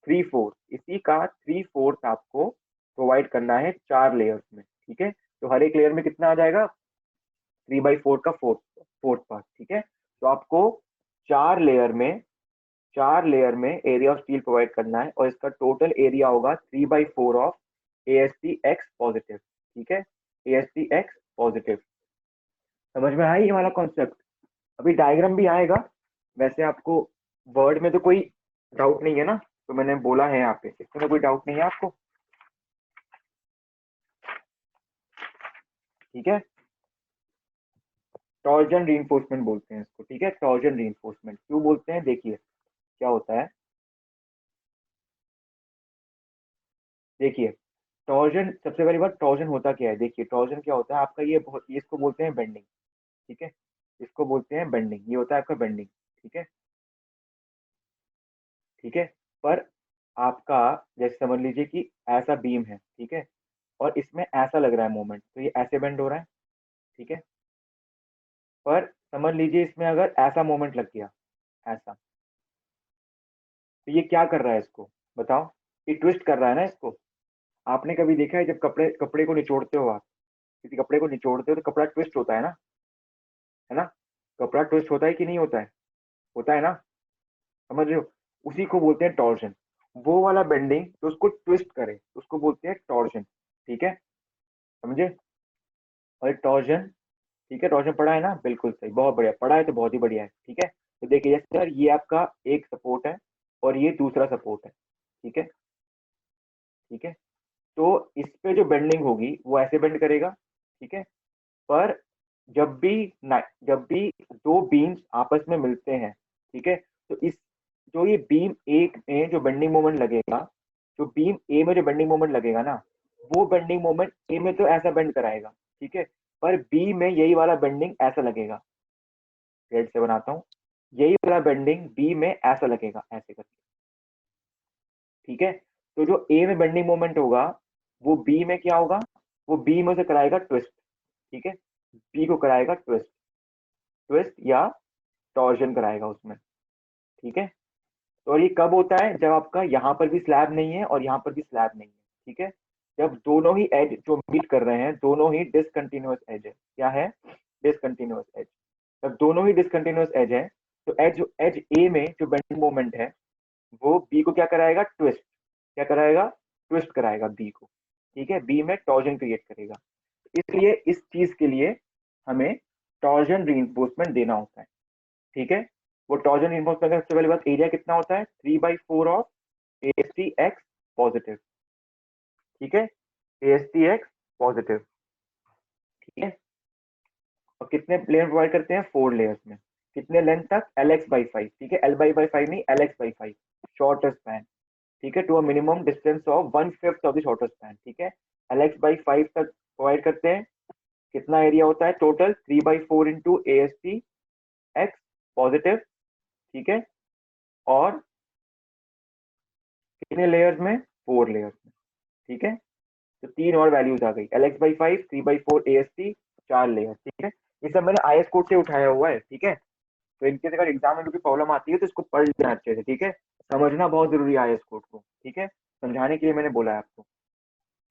3/4 आपको प्रोवाइड करना है 4 लेयर्स में। ठीक है, तो हर एक लेयर में कितना आ जाएगा? 3/4 का फोर्थ फोर्थ पार्ट। ठीक है, तो आपको चार लेयर में चार लेयर में एरिया ऑफ स्टील प्रोवाइड करना है, और इसका टोटल एरिया होगा 3/4 ऑफ ASTx पॉजिटिव। ठीक है, ASTx पॉजिटिव। समझ में आया ये वाला कॉन्सेप्ट? अभी डायग्राम भी आएगा। वैसे आपको वर्ड में तो कोई डाउट नहीं है ना? तो मैंने बोला है यहाँ पे, इसमें तो कोई डाउट नहीं है आपको? ठीक है, टॉर्जन रीइंफोर्समेंट बोलते हैं इसको। ठीक है, टॉर्जन रीइंफोर्समेंट क्यों बोलते हैं? देखिए क्या होता है। देखिए, टॉर्जन, सबसे पहली बात टॉर्जन होता क्या है? देखिए टॉर्जन क्या होता है आपका, ये इसको बोलते हैं बेंडिंग। ठीक है, इसको बोलते हैं बेंडिंग, ये होता है आपका बेंडिंग। ठीक है, ठीक है, पर आपका जैसे समझ लीजिए कि ऐसा बीम है। ठीक है, और इसमें ऐसा लग रहा है मोमेंट, तो ये ऐसे बेंड हो रहा है। ठीक है, पर समझ लीजिए इसमें अगर ऐसा मोमेंट लग गया, ऐसा, तो ये क्या कर रहा है इसको? बताओ, ये ट्विस्ट कर रहा है ना इसको। आपने कभी देखा है जब कपड़े कपड़े को निचोड़ते हो आप, किसी कपड़े को निचोड़ते हो तो कपड़ा ट्विस्ट होता है ना? है ना? कपड़ा ट्विस्ट होता है कि नहीं होता है? होता है ना? समझ रहे हो? उसी को बोलते हैं टॉर्जन। वो वाला बेंडिंग तो उसको ट्विस्ट करे, उसको बोलते हैं टॉर्जन। ठीक है, समझे? और टॉर्जन, ठीक है, टॉर्जन पढ़ा है ना? बिल्कुल सही, बहुत बढ़िया पढ़ा है, तो बहुत ही बढ़िया है। ठीक है, तो देखिए जैसे सर ये आपका एक सपोर्ट है और ये दूसरा सपोर्ट है। ठीक है, ठीक है, तो इस पे जो बेंडिंग होगी वो ऐसे बेंड करेगा। ठीक है, पर जब भी दो बीम्स आपस में मिलते हैं, ठीक है, तो इस जो ये बीम एक में जो बेंडिंग मोमेंट लगेगा, जो बीम ए में जो बेंडिंग मोमेंट लगेगा ना, वो बेंडिंग मोमेंट ए में तो ऐसा बेंड कराएगा। ठीक है, पर बी में यही वाला बेंडिंग ऐसा लगेगा। रेड से बनाता हूँ, यही वाला बेंडिंग बी में ऐसा लगेगा, ऐसे करके। ठीक है, तो जो ए में बेंडिंग मोमेंट होगा वो बी में क्या होगा? वो बी में से कराएगा ट्विस्ट। ठीक है, बी को कराएगा ट्विस्ट, ट्विस्ट या टॉर्जन कराएगा उसमें। ठीक है, तो ये कब होता है? जब आपका यहाँ पर भी स्लैब नहीं है और यहाँ पर भी स्लैब नहीं है। ठीक है, जब दोनों ही एज जो मीट कर रहे हैं दोनों ही डिसकंटिन्यूअस एज है। क्या है? Discontinuous edge. जब दोनों ही डिसकंटिन्यूअस एज है, तो एज ए में जो बेंडिंग मोमेंट है वो बी को क्या कराएगा? ट्विस्ट। क्या कराएगा? ट्विस्ट कराएगा बी को। ठीक है, बी में टॉर्जन क्रिएट करेगा। इसलिए इस चीज के लिए हमें टॉर्जन रीइंफोर्समेंट देना होता है। ठीक है, वो टॉर्जन रीइंफोर्समेंट का सबसे पहली बात, एरिया कितना होता है? 3/4 ऑफ ASTx पॉजिटिव। ठीक है, ASTx पॉजिटिव। ठीक है, और कितने लेयर प्रोवाइड करते हैं? 4 लेयर्स में। कितने लेंथ तक? LX/5। ठीक है, L/5 नहीं, LX/5, शॉर्टर स्पैन। ठीक है, to a minimum distance of 1/5 of the shortest span. ठीक है, LX/5 तक प्रोवाइड करते हैं। कितना एरिया होता है टोटल? 3/4 into AST(x) positive. ठीक है, और कितने लेयर्स में? 4 लेयर्स में। ठीक है, तो 3 और वैल्यूज आ गई, LX/5, 3/4 AST, 4 लेयर। ठीक है, ये सब मैंने IS कोड से उठाया हुआ है। ठीक है, तो इनके अगर एग्जाम में कोई प्रॉब्लम आती है तो इसको पढ़ लेना अच्छे से। ठीक है, समझना बहुत जरूरी है IS कोड को। ठीक है, समझाने के लिए मैंने बोला है आपको।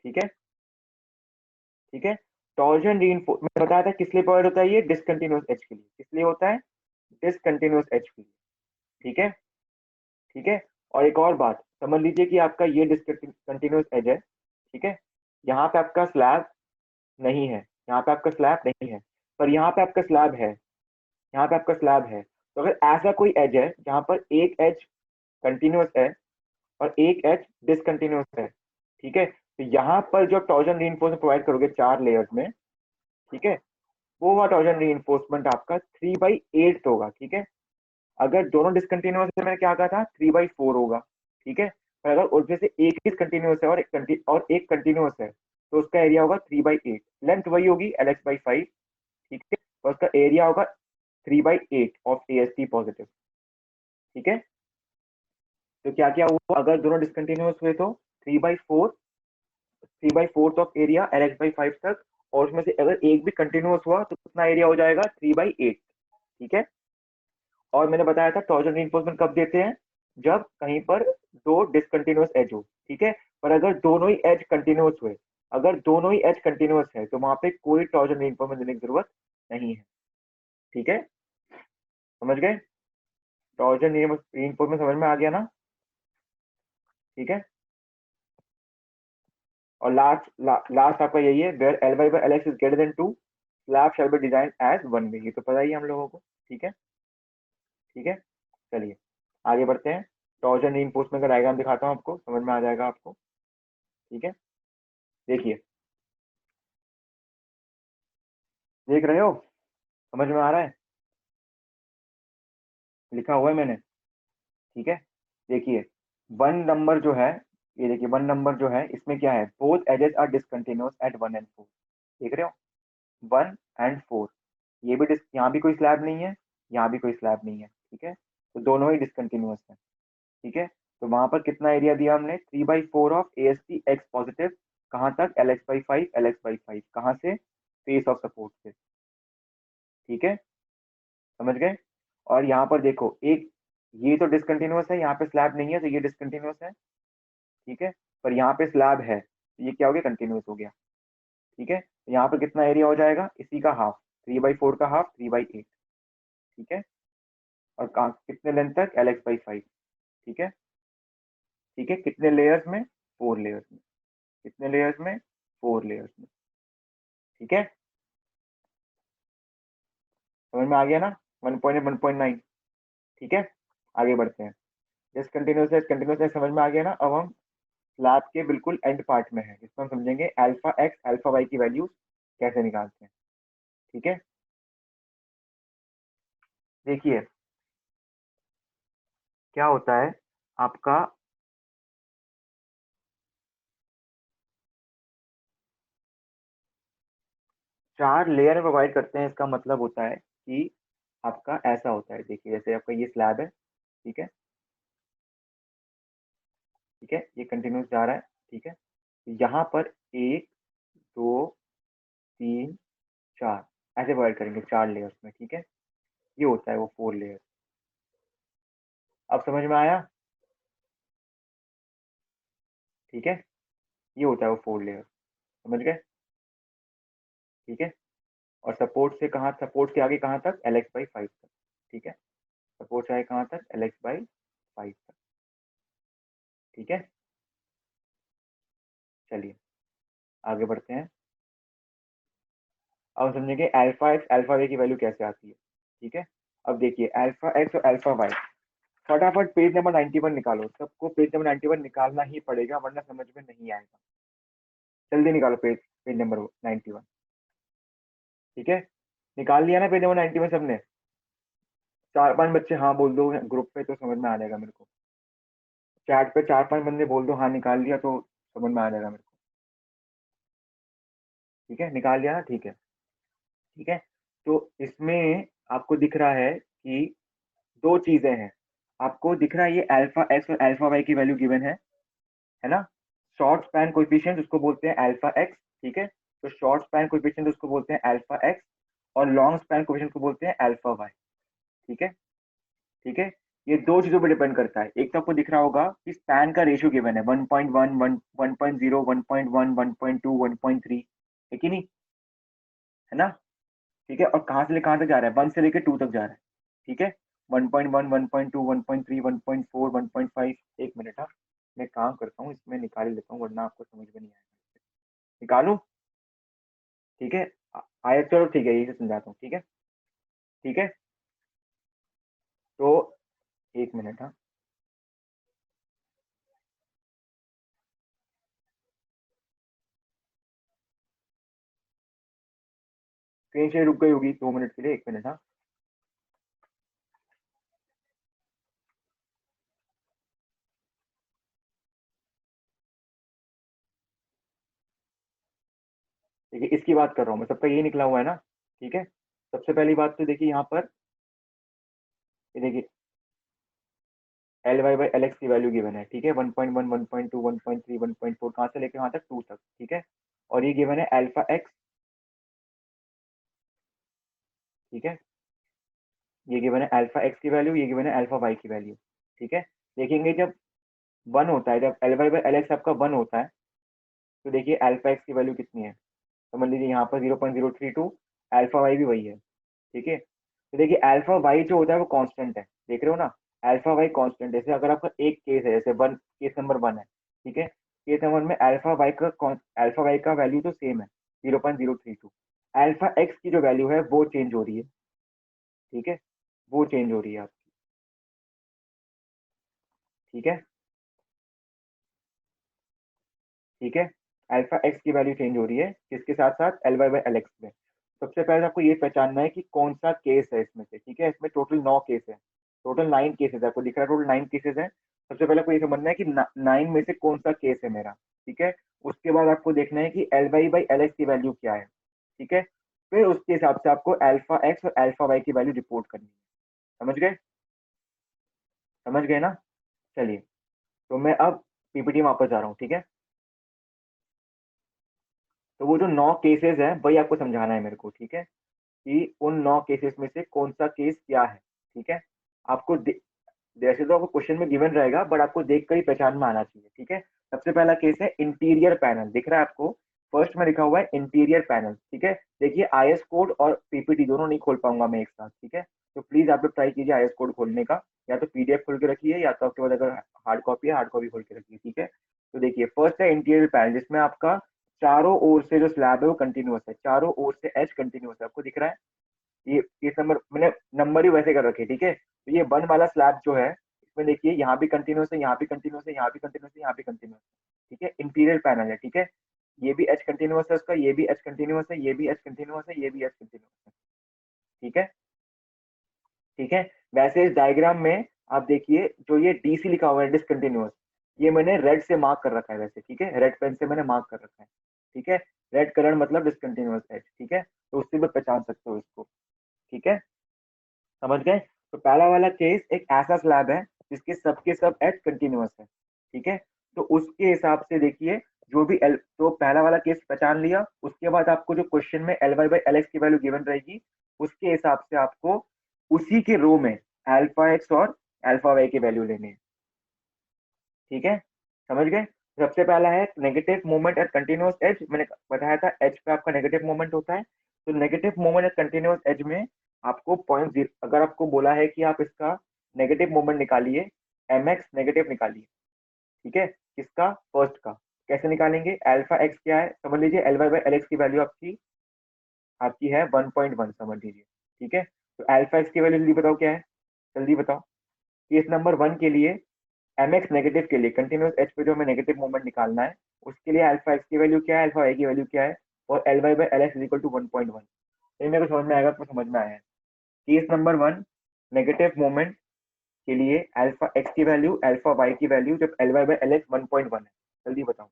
ठीक है, ठीक है। टॉर्जन रीइंफोर्स मैंने बताया था किस लिए प्रोवाइड होता है, ये डिसकंटिन्यूअस एज के लिए। किस लिए होता है? डिसकंटिन्यूअस एज के लिए। ठीक है, ठीक है। और एक और बात समझ लीजिए कि आपका ये डिसकंटिन्यूअस एज है। ठीक है, यहाँ पे आपका स्लैब नहीं है, यहाँ पे आपका स्लैब नहीं है, पर यहाँ पे आपका स्लैब है, यहाँ पे आपका स्लैब है। तो अगर ऐसा कोई एज है जहाँ पर एक एज कंटिन्यूअस है और एक एज डिसकंटिन्यूअस है, ठीक है, तो यहाँ पर जो टॉर्जन रीइंफोर्समेंट प्रोवाइड करोगे 4 लेयर्स में, ठीक है, वो हुआ टॉर्जन रीइंफोर्समेंट आपका 3/8 होगा। ठीक है, अगर दोनों डिसकंटिन्यूअस है, मैंने क्या कहा था, 3/4 होगा। ठीक है, पर अगर उसमें से एक ही कंटिन्यूअस है और एक कंटिन्यूअस है, तो उसका एरिया होगा 3/8। लेंथ वही होगी LX/5। ठीक है, और उसका एरिया होगा 3/8 ऑफ AST पॉजिटिव। ठीक है, तो क्या क्या हुआ, अगर दोनों डिसकंटिन्यूअस हुए तो 3/4 ऑफ एरिया LX/5 तक, और उसमें से अगर एक भी कंटिन्यूअस हुआ तो कितना एरिया हो जाएगा? 3/8। ठीक है, और मैंने बताया था टॉर्जन रीइंफोर्समेंट कब देते हैं? जब कहीं पर दो डिसकंटिन्यूअस एज हो। ठीक है, पर अगर दोनों ही एज कंटिन्यूअस हुए, अगर दोनों ही एज कंटिन्यूअस है तो वहां पे कोई टॉर्जन रीइंफोर्समेंट देने की जरूरत नहीं है। ठीक है, समझ गए? टॉर्जन रीइंफोर्समेंट समझ में आ गया ना? ठीक है, और लास्ट आपका यही है, where Ly/Lx is greater than 2, slab shall be design as 1 way. ये तो पता ही है हम लोगों को। ठीक है, ठीक है, चलिए आगे बढ़ते हैं। टॉर्जन रीइंफोर्समेंट का डायग्राम दिखाता हूँ आपको, समझ में आ जाएगा आपको। ठीक है, देखिए, देख रहे हो? समझ में आ रहा है? लिखा हुआ है मैंने। ठीक है, देखिए 1 नंबर जो है, ये देखिए 1 नंबर जो है, इसमें क्या है, both edges are discontinuous at 1 and 4। देख रहे हो? 1 and 4, ये भी यहाँ भी कोई स्लैब नहीं है, यहाँ भी कोई स्लैब नहीं है। ठीक है, तो दोनों ही डिसकंटिन्यूअस है। ठीक है, तो वहां पर कितना एरिया दिया हमने? 3/4 ऑफ AST(x) पॉजिटिव। कहाँ तक? LX/5 कहाँ से? फेस ऑफ सपोर्ट से। ठीक है, समझ गए? और यहाँ पर देखो, एक ये तो डिसकंटिन्यूअस है, यहाँ पे स्लैब नहीं है तो ये डिसकंटिन्यूअस है। ठीक है, पर यहाँ पे स्लैब है तो ये क्या हो गया? कंटिन्यूअस हो गया। ठीक है, तो यहाँ पर कितना एरिया हो जाएगा? इसी का हाफ, 3/4 का हाफ 3/8। ठीक है, और कितने लेंथ तक? LX/5। ठीक है, ठीक है, कितने लेयर्स में? 4 लेयर्स में। कितने लेयर्स में? 4 लेयर्स में। ठीक है, समझ में आ गया ना? 1.8 1.9। ठीक है, आगे बढ़ते हैं। डिसकंटिन्यूअसनेस कंटिन्यूअसनेस समझ में आ गया ना? अब हम स्लैब के बिल्कुल एंड पार्ट में है, इसमें हम समझेंगे α(x) α(y) की वैल्यूज कैसे निकालते हैं। ठीक है, देखिए क्या होता है आपका, 4 लेयर प्रोवाइड करते हैं, इसका मतलब होता है कि आपका ऐसा होता है। देखिए जैसे आपका ये स्लैब है। ठीक है, ठीक है, ये कंटिन्यूस जा रहा है। ठीक है, यहाँ पर 1 2 3 4 ऐसे प्रोवाइड करेंगे 4 लेयर्स में। ठीक है, ये होता है वो 4 लेयर। अब समझ में आया? ठीक है, ये होता है वो 4 लेयर। समझ गए? ठीक है, और सपोर्ट से कहाँ, सपोर्ट से आगे कहाँ तक? LX/5 तक। ठीक है, सपोर्ट से आगे कहाँ तक? LX/5 तक। ठीक है, चलिए आगे बढ़ते हैं। अब समझेंगे α(x) α(y) की वैल्यू कैसे आती है। ठीक है, अब देखिए α(x) और α(y), फटाफट पेज नंबर 91 निकालो। सबको पेज नंबर 91 निकालना ही पड़ेगा वरना समझ में नहीं आएगा। जल्दी निकालो पेज पेज नंबर 91। ठीक है, निकाल लिया ना पेज नंबर 91 सबने? 4-5 बच्चे हाँ बोल दो ग्रुप पे तो समझ में आ जाएगा मेरे को। चैट पे 4-5 बंदे बोल दो हाँ निकाल लिया तो समझ में आ जाएगा मेरे को। ठीक है, निकाल लिया ना, ठीक है। ठीक है, तो इसमें आपको दिख रहा है कि दो चीजें हैं। आपको दिख रहा है ये अल्फा एक्स और अल्फा वाई की वैल्यू गिवन है ना। शॉर्ट स्पैन कोएफिशिएंट उसको बोलते हैं अल्फा एक्स, ठीक है। तो शॉर्ट स्पैन कोएफिशिएंट उसको बोलते हैं अल्फा एक्स, और लॉन्ग स्पैन कोएफिशिएंट को बोलते हैं अल्फा वाई। ठीक है, ठीक है। ये दो चीजों पर डिपेंड करता है। एक तो आपको दिख रहा होगा कि स्पैन का रेशियो गिवन है 1.1, 1.0, 1.1, 1.2, 1.3, है कि नहीं, है ना। ठीक है, और कहाँ से ले कहाँ तक जा रहा है, 1 से लेकर 2 तक जा रहा है। ठीक है, 1.1, 1.2, 1.3, 1.4, 1.5। एक मिनट, हाँ मैं काम करता हूँ, इसमें निकाल ही लेता हूँ वरना आपको समझ में नहीं आएगा। निकालू, ठीक है। आया, चलो ठीक है, यही से समझाता हूँ, ठीक है। ठीक है, तो एक मिनट, हाँ। स्क्रीन शेयर रुक गई होगी 2 मिनट के लिए, 1 मिनट, हाँ। देखिए इसकी बात कर रहा हूँ मैं, सबका यही निकला हुआ है ना। ठीक है, सबसे पहली बात तो देखिए यहाँ पर, ये देखिए L Y by L X की वैल्यू गिवन है, ठीक है। 1.1, 1.2, 1.3, 1.4, कहाँ से लेकर वहां तक 2 तक, ठीक है। और ये गिवन है अल्फा एक्स, ठीक है। ये गिवन है अल्फा एक्स की वैल्यू, ये गिवन है अल्फा वाई की वैल्यू, ठीक है। देखेंगे जब वन होता है, जब L Y by L X आपका वन होता है, तो देखिए अल्फा एक्स की वैल्यू कितनी है, समझ लीजिए यहाँ पर 0.032, अल्फा वाई भी वही है, ठीक है। तो देखिए अल्फा वाई जो होता है वो कांस्टेंट है, देख रहे हो ना। अल्फा वाई कांस्टेंट, जैसे अगर आपका एक केस है, जैसे वन, केस नंबर 1 है, ठीक है। केस नंबर में अल्फा वाई का वैल्यू तो सेम है, 0.032। अल्फा एक्स की जो वैल्यू है वो चेंज हो रही है, ठीक है, वो चेंज हो रही है आपकी। ठीक है, ठीक है। अल्फा एक्स की वैल्यू चेंज हो रही है किसके साथ साथ, L Y by L X में। सबसे पहले आपको ये पहचानना है कि कौन सा केस है इसमें से, ठीक है। इसमें टोटल 9 केस है, टोटल 9 केसेस है, आपको दिख रहा है टोटल 9 केसेस है। सबसे पहले आपको ये समझना है कि 9 में से कौन सा केस है मेरा, ठीक है। उसके बाद आपको देखना है कि L Y by L X की वैल्यू क्या है, ठीक है। फिर उसके हिसाब से आपको अल्फा एक्स और अल्फा वाई की वैल्यू रिपोर्ट करनी है। समझ गए, समझ गए ना। चलिए, तो मैं अब पीपीटी में वापस जा रहा हूँ, ठीक है। तो वो जो 9 केसेस है वही आपको समझाना है मेरे को, ठीक है, कि उन 9 केसेस में से कौन सा केस क्या है, ठीक है। आपको वैसे तो आपको क्वेश्चन में गिवन रहेगा, बट आपको देख कर ही पहचान में आना चाहिए, ठीक है। सबसे पहला केस है इंटीरियर पैनल, दिख रहा है आपको, फर्स्ट में लिखा हुआ है इंटीरियर पैनल, ठीक है। देखिए आईएस कोड और पीपीटी दोनों नहीं खोल पाऊंगा मैं एक साथ, ठीक है। तो प्लीज आप लोग ट्राई कीजिए आईएस कोड खोलने का, या तो पीडीएफ खोल के रखिए, या तो आपके पास अगर हार्ड कॉपी है, हार्ड कॉपी खोल के रखिए, ठीक है। तो देखिए फर्स्ट है इंटीरियर पैनल, जिसमें आपका चारों ओर से जो स्लैब है वो कंटिन्यूअस है, चारों ओर से एच कंटिन्यूअस है, आपको दिख रहा है। ये नंबर मैंने नंबर ही वैसे कर रखे, ठीक है। तो ये वन वाला स्लैब जो है, इसमें देखिए यहाँ भी कंटिन्यूअस है, यहाँ भी कंटिन्यूअस है, यहाँ भी कंटिन्यूअस है, यहाँ भी कंटिन्यूअस है, ठीक है। इंटीरियर पैनल है, ठीक है। ये भी एच कंटिन्यूअस है उसका, ये भी एच कंटिन्यूअस है, ये भी एच कंटिन्यूअस है, ये भी एच कंटिन्यूअस है, ठीक है, ठीक है। वैसे इस डायग्राम में आप देखिए जो ये डीसी लिखा हुआ है डिसकंटिन्यूअस, ये मैंने रेड से मार्क कर रखा है वैसे, ठीक है, रेड पेन से मैंने मार्क कर रखा है, ठीक है। रेड कलर मतलब डिसकंटिन्यूअस एच, ठीक है। तो उससे भी पहचान सकते हो इसको, ठीक है, समझ गए। तो पहला वाला केस एक ऐसा स्लैब है जिसके सबके सब एच कंटिन्यूअस है, ठीक है। तो उसके हिसाब से देखिए, जो भी एल, तो पहला वाला केस पहचान लिया, उसके बाद आपको जो क्वेश्चन में L Y by L X की वैल्यू गिवन रहेगी, उसके हिसाब से आपको उसी के रो में अल्फा एक्स और अल्फा वाई की वैल्यू लेनी है, ठीक है, समझ गए। सबसे पहला है negative moment at continuous edge, मैंने बताया था एज पे आपका नेगेटिव मोमेंट होता है। तो negative moment at continuous edge में आपको 0.0, अगर आपको बोला है कि आप इसका नेगेटिव मोमेंट निकालिए, एम एक्स नेगेटिव निकालिए, ठीक है, किसका, फर्स्ट का। कैसे निकालेंगे, अल्फा एक्स क्या है, समझ लीजिए L Y by L X की वैल्यू आपकी आपकी है 1.1, समझ लीजिए, ठीक है। तो अल्फा एक्स की वैल्यू जल्दी बताओ क्या है, जल्दी बताओ। केस नंबर 1 के लिए एम एक्स नेगेटिव के लिए कंटिन्यूस एच पे जो हमें नेगेटिव मोमेंट निकालना है, उसके लिए अल्फा एक्स की वैल्यू क्या है, अल्फा वाई की वैल्यू क्या है, और L Y by L X equal to 1.1। ये मेरे को समझ में आएगा, तो समझ में आया है। केस नंबर 1 नेगेटिव मोमेंट के लिए अल्फा एक्स की वैल्यू, अल्फा वाई की वैल्यू जब L Y by L X 1.1 है, जल्दी बताओ।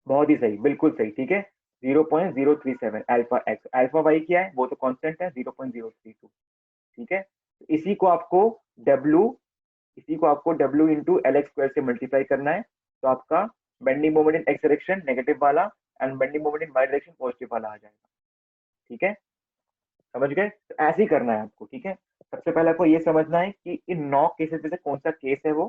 बहुत ही सही, बिल्कुल सही, ठीक है। 0.037 अल्फा एक्स, अल्फा वाई क्या है, वो तो कांस्टेंट है 0.032, ठीक है। इसी को आपको डब्ल्यू इसी को आपको डब्ल्यू इंटू एल एक्स स्क्वायर से मल्टीप्लाई करना है, तो आपका bending moment in x direction negative वाला and bending moment in y direction positive वाला आ जाएगा, ठीक है। समझ गए, तो ऐसे ही करना है आपको, ठीक है। सबसे पहले आपको ये समझना है कि इन 9 केसेस में से कौन सा केस है वो,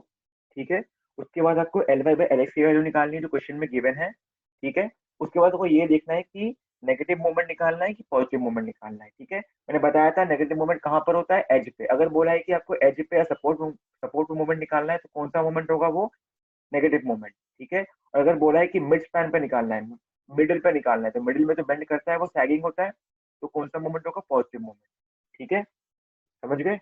ठीक है। उसके बाद आपको L Y by L X की वैल्यू निकालनी है जो क्वेश्चन में गिवन है, ठीक है। उसके बाद आपको ये देखना है कि नेगेटिव मोमेंट निकालना है कि पॉजिटिव मोमेंट निकालना है, ठीक है। मैंने बताया था नेगेटिव मोमेंट कहाँ पर होता है, एज पे। अगर बोला है कि आपको एज पे या सपोर्ट मोमेंट निकालना है तो कौन सा मोमेंट होगा वो, नेगेटिव मोमेंट, ठीक है। और अगर बोला है कि मिड स्पैन पे निकालना है, मिडिल पे निकालना है, तो मिडिल में जो बेंड करता है वो सैगिंग होता है, तो कौन सा मोमेंट होगा, पॉजिटिव मोमेंट, ठीक है। समझ गए,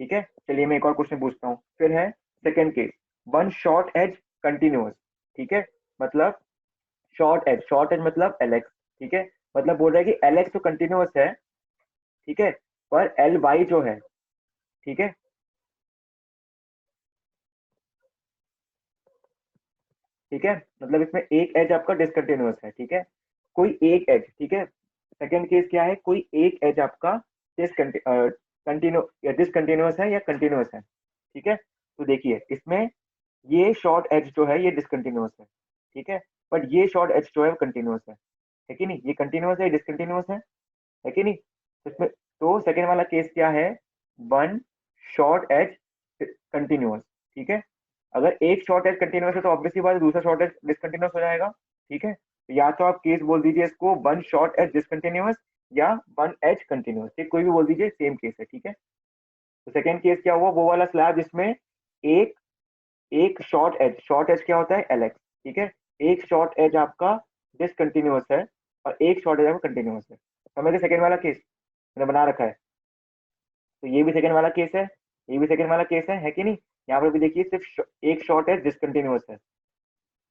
ठीक है। चलिए मैं एक और क्वेश्चन पूछता हूँ, फिर है second case, one short edge continuous, ठीक है। मतलब शॉर्ट एज मतलब एल एक्स, ठीक है। मतलब बोल रहा है कि एल एक्स तो कंटिन्यूअस है, ठीक है, पर एल वाई जो है, ठीक है, ठीक है, मतलब इसमें एक एज आपका डिसकंटिन्यूअस है, ठीक है, कोई एक एज, ठीक है। सेकंड केस क्या है, कोई एक एज आपका कंटिन्यू या डिसकंटिन्यूअस है या कंटिन्यूअस है, ठीक है। तो देखिए इसमें ये शॉर्ट एज जो है ये डिसकंटिन्यूअस है, ठीक है, बट ये शॉर्ट एज जो है वो कंटिन्यूअस है कि नहीं, ये कंटिन्यूअस है, डिसकंटिन्यूअस है कि नहीं। तो इसमें तो सेकेंड वाला केस क्या है, वन शॉर्ट एज कंटिन्यूअस, ठीक है। अगर एक शॉर्ट एज कंटिन्यूअस है तो ऑब्वियसली बात है दूसरा शॉर्ट एज डिसकंटिन्यूअस हो जाएगा, ठीक है। तो या तो आप केस बोल दीजिए इसको वन शॉर्ट एज डिसकंटिन्यूअस या वन एज कंटिन्यूअस, ठीक, कोई भी बोल दीजिए, सेम केस है, ठीक है। तो सेकेंड केस क्या हुआ, वो वाला स्लैब जिसमें एक एक शॉर्ट एज क्या होता है, एल एक्स, ठीक है। एक शॉर्ट एज आपका डिसकंटिन्यूअस है और एक शॉर्ट एज आपका कंटिन्यूअस है। समझ सेकेंड वाला केस मैंने बना रखा है, तो ये भी सेकेंड वाला केस है, ये भी सेकेंड वाला केस है कि नहीं। यहाँ पर भी देखिए सिर्फ एक शॉर्ट एज डिसकंटिन्यूअस है,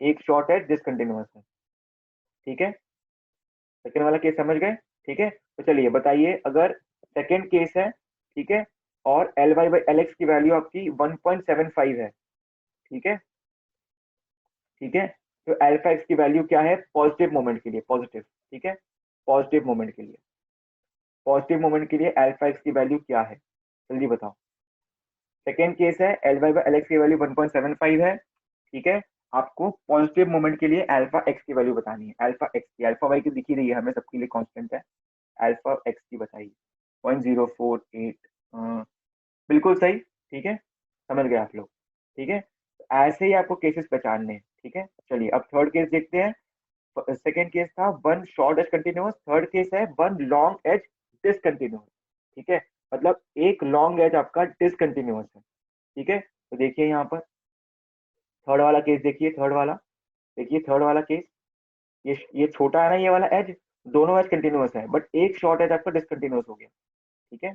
एक शॉर्ट एज डिसकंटिन्यूअस है, ठीक है। सेकेंड वाला केस समझ गए, ठीक है। तो चलिए बताइए, अगर सेकेंड केस है, ठीक है, और L Y by L X की वैल्यू आपकी 1.75 है, ठीक है, ठीक है। तो अल्फा एक्स की वैल्यू क्या है, पॉजिटिव मोमेंट के लिए, पॉजिटिव, ठीक है, पॉजिटिव मोमेंट के लिए, पॉजिटिव मोमेंट के लिए अल्फा एक्स की वैल्यू क्या है, जल्दी बताओ। सेकेंड केस है L Y by L X की वैल्यू 1.75 है, ठीक है। आपको पॉजिटिव मोमेंट के लिए अल्फा एक्स की वैल्यू बतानी है, अल्फा एक्स की, अल्फा वाई की दिखी रही है हमें सबके लिए कांस्टेंट है, अल्फा एक्स की बताइए, 0.048, बिल्कुल सही, ठीक है। समझ गए आप लोग, ठीक है। ऐसे ही आपको केसेस पहचानने हैं, ठीक है। चलिए अब थर्ड केस देखते हैं। सेकेंड केस था one short edge continuous, third case है वन लॉन्ग एज डिसकंटिन्यूअस, ठीक है। मतलब एक लॉन्ग एज आपका डिसकंटिन्यूअस है, ठीक है। तो देखिए यहाँ पर थर्ड वाला केस देखिए, थर्ड वाला देखिए, थर्ड वाला केस, ये छोटा है ना ये वाला एज, दोनों एज कंटिन्यूअस है बट एक शॉर्ट एज आपका डिसकंटिन्यूअस हो गया, ठीक है।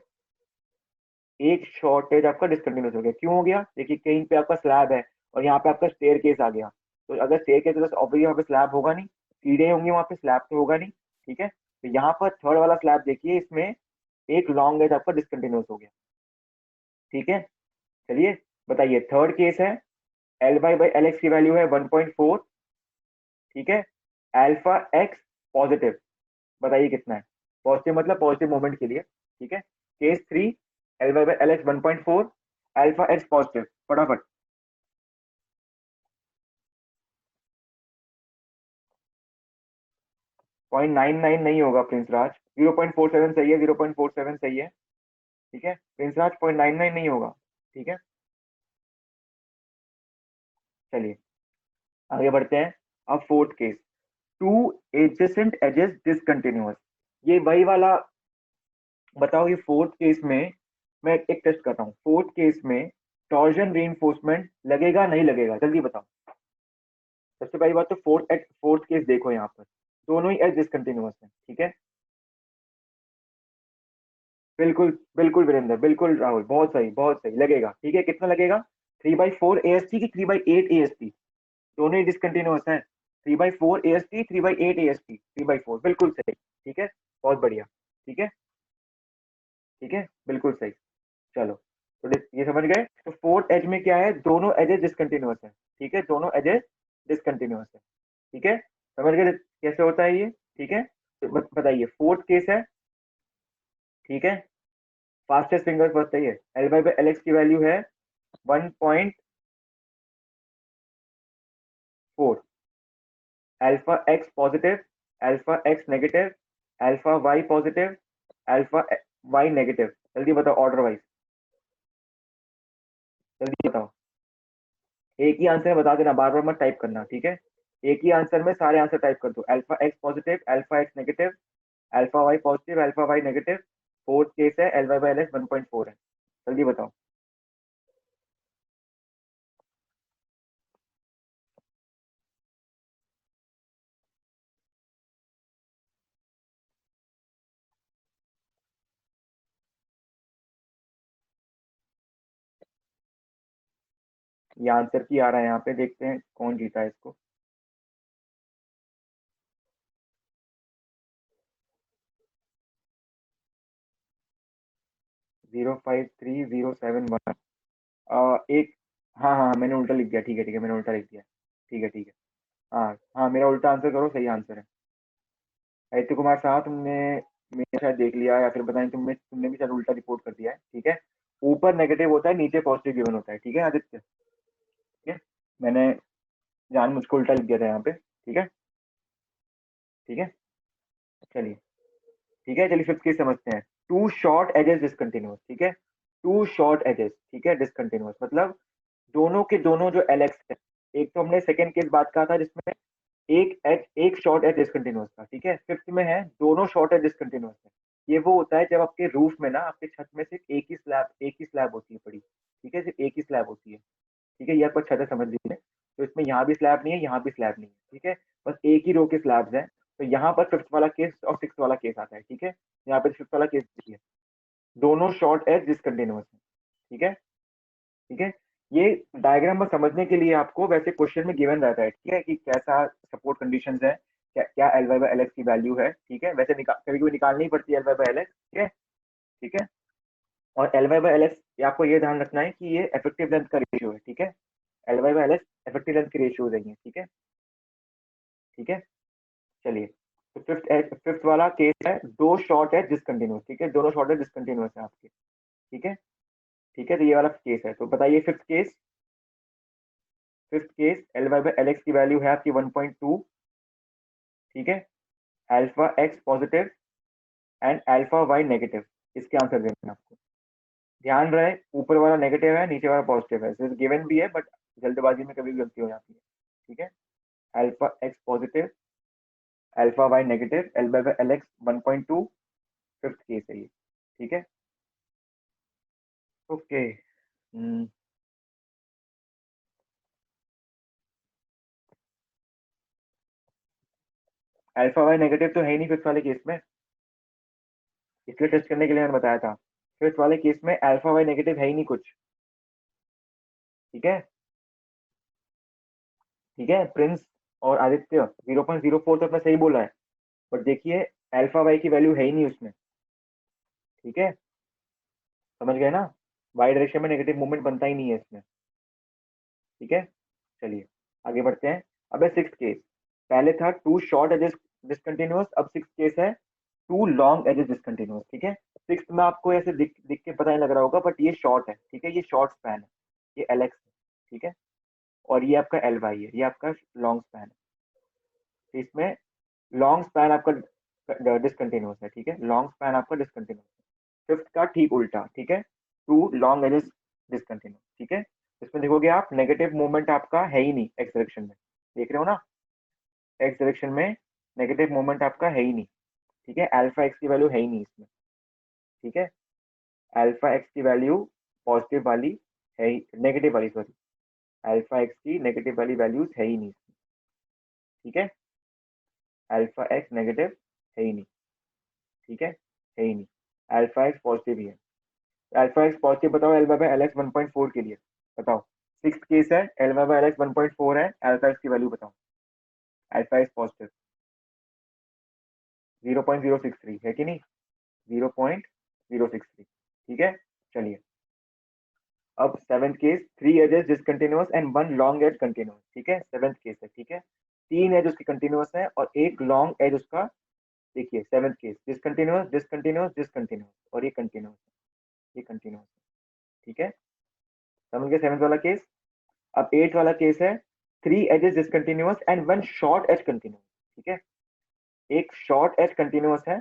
एक शॉर्टेज आपका डिसकंटिन्यूस हो गया, क्यों हो गया, देखिए कहीं पे आपका स्लैब है और यहाँ पे आपका स्टेयर केस आ गया, तो अगर स्टेयर केस है तो ऑब्वियसली वहाँ पे स्लैब होगा नहीं, सीढ़े होंगे वहाँ पे, स्लैब तो होगा नहीं, ठीक है। तो यहाँ पर थर्ड वाला स्लैब देखिए, इसमें एक लॉन्ग एज आपका डिसकंटिन्यूस हो गया, ठीक है। चलिए बताइए, थर्ड केस है L Y by L X की वैल्यू है 1.4, ठीक है, अल्फा एक्स पॉजिटिव, बताइए कितना है, पॉजिटिव मतलब पॉजिटिव मोमेंट के लिए, ठीक है। Case three, L Y by L x 1.4, alpha x positive, फटाफट। 0.99 नहीं होगा प्रिंस राज, 0.47 सही है, 0.47 सही है, ठीक है। प्रिंस राज 0.99 नहीं होगा, ठीक है। चलिए आगे बढ़ते हैं। अब fourth case, two adjacent edges discontinuous, ये वही वाला, बताओ ये फोर्थ केस में, मैं एक टेस्ट करता हूँ, फोर्थ केस में टॉर्जन रीइंफोर्समेंट लगेगा नहीं लगेगा, जल्दी बताओ। सबसे पहली बात तो फोर्थ केस देखो, यहाँ पर दोनों ही एज डिसकंटिन्यूअस है, ठीक है। बिल्कुल बिल्कुल वीरेंद्र, बिल्कुल राहुल, बहुत सही लगेगा, ठीक है। कितना लगेगा, 3/4 AST की 3/8 AST, दोनों ही डिसकंटिन्यूअस है, 3/4 AST, 3/8 AST, 3/4 बिल्कुल सही, ठीक है, बहुत बढ़िया, ठीक है। ठीक है, बिल्कुल सही। चलो, तो ये समझ गए। तो फोर्थ एज में क्या है, दोनों एजेस डिसकंटिन्यूअस है। ठीक है, दोनों एजेस डिसकंटिन्यूअस है। ठीक है, समझ गए कैसे होता है ये। ठीक है, तो बताइए फोर्थ केस है। ठीक है, फास्टेस्ट फिंगर बताइए, एल बाई एल एक्स की वैल्यू है 1.4, alpha x positive, alpha x negative, alpha Y positive, alpha Y negative. जल्दी बताओ ऑर्डर वाइज, जल्दी बताओ। एक ही आंसर बता देना, बार बार मत टाइप करना। ठीक है, एक ही आंसर में सारे आंसर टाइप कर दो। Alpha x positive, alpha x negative, alpha Y positive, alpha Y negative. Fourth case है L Y by L x 1.4 है। जल्दी बताओ। ये आंसर की आ रहा है यहाँ पे, देखते हैं कौन जीता है इसको। 053071। एक, हाँ हाँ हाँ, मैंने उल्टा लिख दिया। ठीक है ठीक है, मैंने उल्टा लिख दिया। ठीक है ठीक है। हाँ हाँ, मेरा उल्टा आंसर करो, सही आंसर है। आदित्य कुमार साहब, तुमने मेरा शायद देख लिया, या फिर बताएं तुमने तुमने भी शायद उल्टा रिपोर्ट कर दिया है। ठीक है, ऊपर नेगेटिव होता है, नीचे पॉजिटिव गिवन होता है। ठीक है आदित्य, ठीक है, मैंने जान मुझको उल्टा लिख दिया था यहाँ पे। ठीक है ठीक है, चलिए। ठीक है, चलिए फिफ्थ केस समझते हैं। Two short edges discontinuous. ठीक है, टू शॉर्ट एजेस, ठीक है, डिसकंटिन्यूअस मतलब दोनों के दोनों जो एलेक्स है। एक तो हमने सेकंड केस बात कहा था जिसमें एक एज, एक शॉर्ट एज डिसकंटिन्यूअस था। ठीक है, फिफ्थ में है दोनों शॉर्ट एज डिसकंटिन्यूअस है। ये वो होता है जब आपके रूफ में ना, आपके छत में सिर्फ एक ही स्लैब होती है पड़ी। ठीक है, सिर्फ एक ही स्लैब होती है। ठीक है, ये आपको अच्छा से समझ लीजिए। तो इसमें यहाँ भी स्लैब नहीं है, यहाँ भी स्लैब नहीं है। ठीक है, बस एक ही रो के स्लैब्स हैं। तो यहाँ पर फिफ्थ वाला केस और सिक्स वाला केस आता है। ठीक है, यहाँ पे फिफ्थ वाला केस देखिए, दोनों शॉर्ट एज डिसकंटिन्यूअस है। ठीक है ठीक है, ये डायग्राम में समझने के लिए आपको वैसे क्वेश्चन में गिवन रहता है। ठीक है, कि कैसा सपोर्ट कंडीशंस है, क्या क्या L Y by L X की वैल्यू है। ठीक है, वैसे कभी कभी निकालनी पड़ती है L Y by L X. ठीक है ठीक है, और L Y by L X, ये आपको ये ध्यान रखना है कि ये इफेक्टिव लेंथ का रेशियो है। ठीक है, L Y by L X effective length की रेशियो है। ठीक है ठीक है, चलिए। तो फिफ्थ वाला केस है, दो शॉर्ट है डिसकंटिन्यूअस। ठीक है, दोनों शॉर्ट है डिसकंटिन्यूअस है आपके। ठीक है ठीक है, तो ये वाला केस है। तो बताइए fifth case. Fifth case, L Y by L X की वैल्यू है आपकी 1.2। ठीक है, alpha x positive and alpha Y negative. इसके आंसर देना है आपको। ध्यान रहे, ऊपर वाला नेगेटिव है, नीचे वाला पॉजिटिव है। सिर्फ गिवन भी है, बट जल्दबाजी में कभी भी गलती हो जाती है। ठीक है, alpha x positive, alpha Y negative, L by L X 1.2। Fifth case है ये। ठीक है, ओके। अल्फा वाई नेगेटिव तो है ही नहीं फिफ्थ वाले केस में, इसलिए टेस्ट करने के लिए मैंने बताया था। फिफ्थ वाले केस में अल्फा वाई नेगेटिव है ही नहीं कुछ। ठीक है ठीक है, प्रिंस और आदित्य 0.04 तो अपना सही बोला है, बट देखिए अल्फा वाई की वैल्यू है ही नहीं उसमें। ठीक है, समझ गए ना, वाई डायरेक्शन में नेगेटिव मूवमेंट बनता ही नहीं है इसमें। ठीक है, चलिए आगे बढ़ते हैं। अब है सिक्स केस। पहले था टू शॉर्ट एजेस डिसकंटिन्यूअस, अब सिक्स केस है टू लॉन्ग एजेस डिसकंटिन्यूअस। ठीक है, सिक्स में आपको ऐसे दिख दिख के पता नहीं लग रहा होगा, बट ये शॉर्ट है। ठीक है, ये शॉर्ट स्पैन है, ये एल एक्स है। ठीक है, और ये आपका एल वाई है, ये आपका लॉन्ग स्पैन है। तो इसमें लॉन्ग स्पैन आपका डिसकंटिन्यूअस है। ठीक है, लॉन्ग स्पैन आपका डिसकंटिन्यूअस है। फिफ्थ का ठीक उल्टा। ठीक है, टू लॉन्ग एजेस डिसकंटिन्यूअस। ठीक है, इसमें देखोगे आप नेगेटिव मूवमेंट आपका है ही नहीं एक्स डायरेक्शन में, देख रहे हो ना, एक्स डायरेक्शन में नेगेटिव मूवमेंट आपका है ही नहीं। ठीक है, अल्फा एक्स की वैल्यू है ही नहीं इसमें। ठीक है, अल्फा एक्स की वैल्यू पॉजिटिव वाली है ही, नेगेटिव वाली सॉरी, अल्फा एक्स की नेगेटिव वाली वैल्यूज है ही नहीं इसमें। ठीक है, अल्फा एक्स नेगेटिव है ही नहीं। ठीक है ही नहीं, अल्फा एक्स पॉजिटिव ही है। अल्फा एक्स पॉजिटिव बताओ एल बाई एल एक्स 1.4 के लिए, बताओ। सिक्स केस है, एल बाई एल एक्स 1.4 है, अल्फा एक्स की वैल्यू बताओ। अल्फा एक्स पॉजिटिव 0.063 है कि नहीं, 0.063। ठीक है, चलिए अब seventh case, 3 edges discontinuous and 1 long edge continuous. ठीक है, सेवेंथ केस है। ठीक है, 3 एज उसकी कंटिन्यूअस है और एक लॉन्ग एज उसका, देखिए seventh case, discontinuous discontinuous discontinuous, और ये कंटिन्यूअस है, ये कंटिन्यूअस है। ठीक है, समझ गए सेवेंथ वाला केस। अब एट वाला केस है, 3 edges discontinuous and 1 short edge continuous. ठीक है, एक शॉर्ट एज कंटिन्यूअस है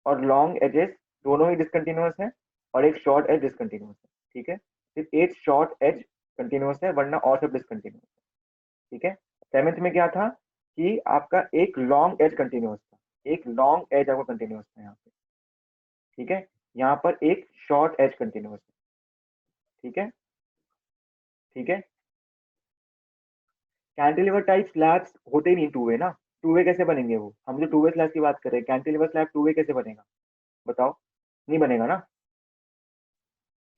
और लॉन्ग एजेस दोनों ही डिसकंटिन्यूअस है, और एक शॉर्ट एज डिसकंटिन्यूअस है। ठीक है, सिर्फ एक शॉर्ट एज कंटिन्यूअस है, वरना और सब डिसकंटिन्यूअस है। ठीक है, सेवेंथ में क्या था कि आपका एक लॉन्ग एज कंटिन्यूअस था, एक लॉन्ग एज आपका कंटिन्यूअस था यहाँ पे। ठीक है, यहाँ पर एक शॉर्ट एज कंटिन्यूअस है। ठीक है, ठीक है, कैंटिलीवर टाइप स्लैब्स होते ही नहीं टू वे ना, टू वे कैसे बनेंगे वो, हम जो टू वे स्लैब की बात कर रहे हैं, कैंटिलीवर स्लैब टू वे कैसे बनेगा बताओ, नहीं बनेगा ना।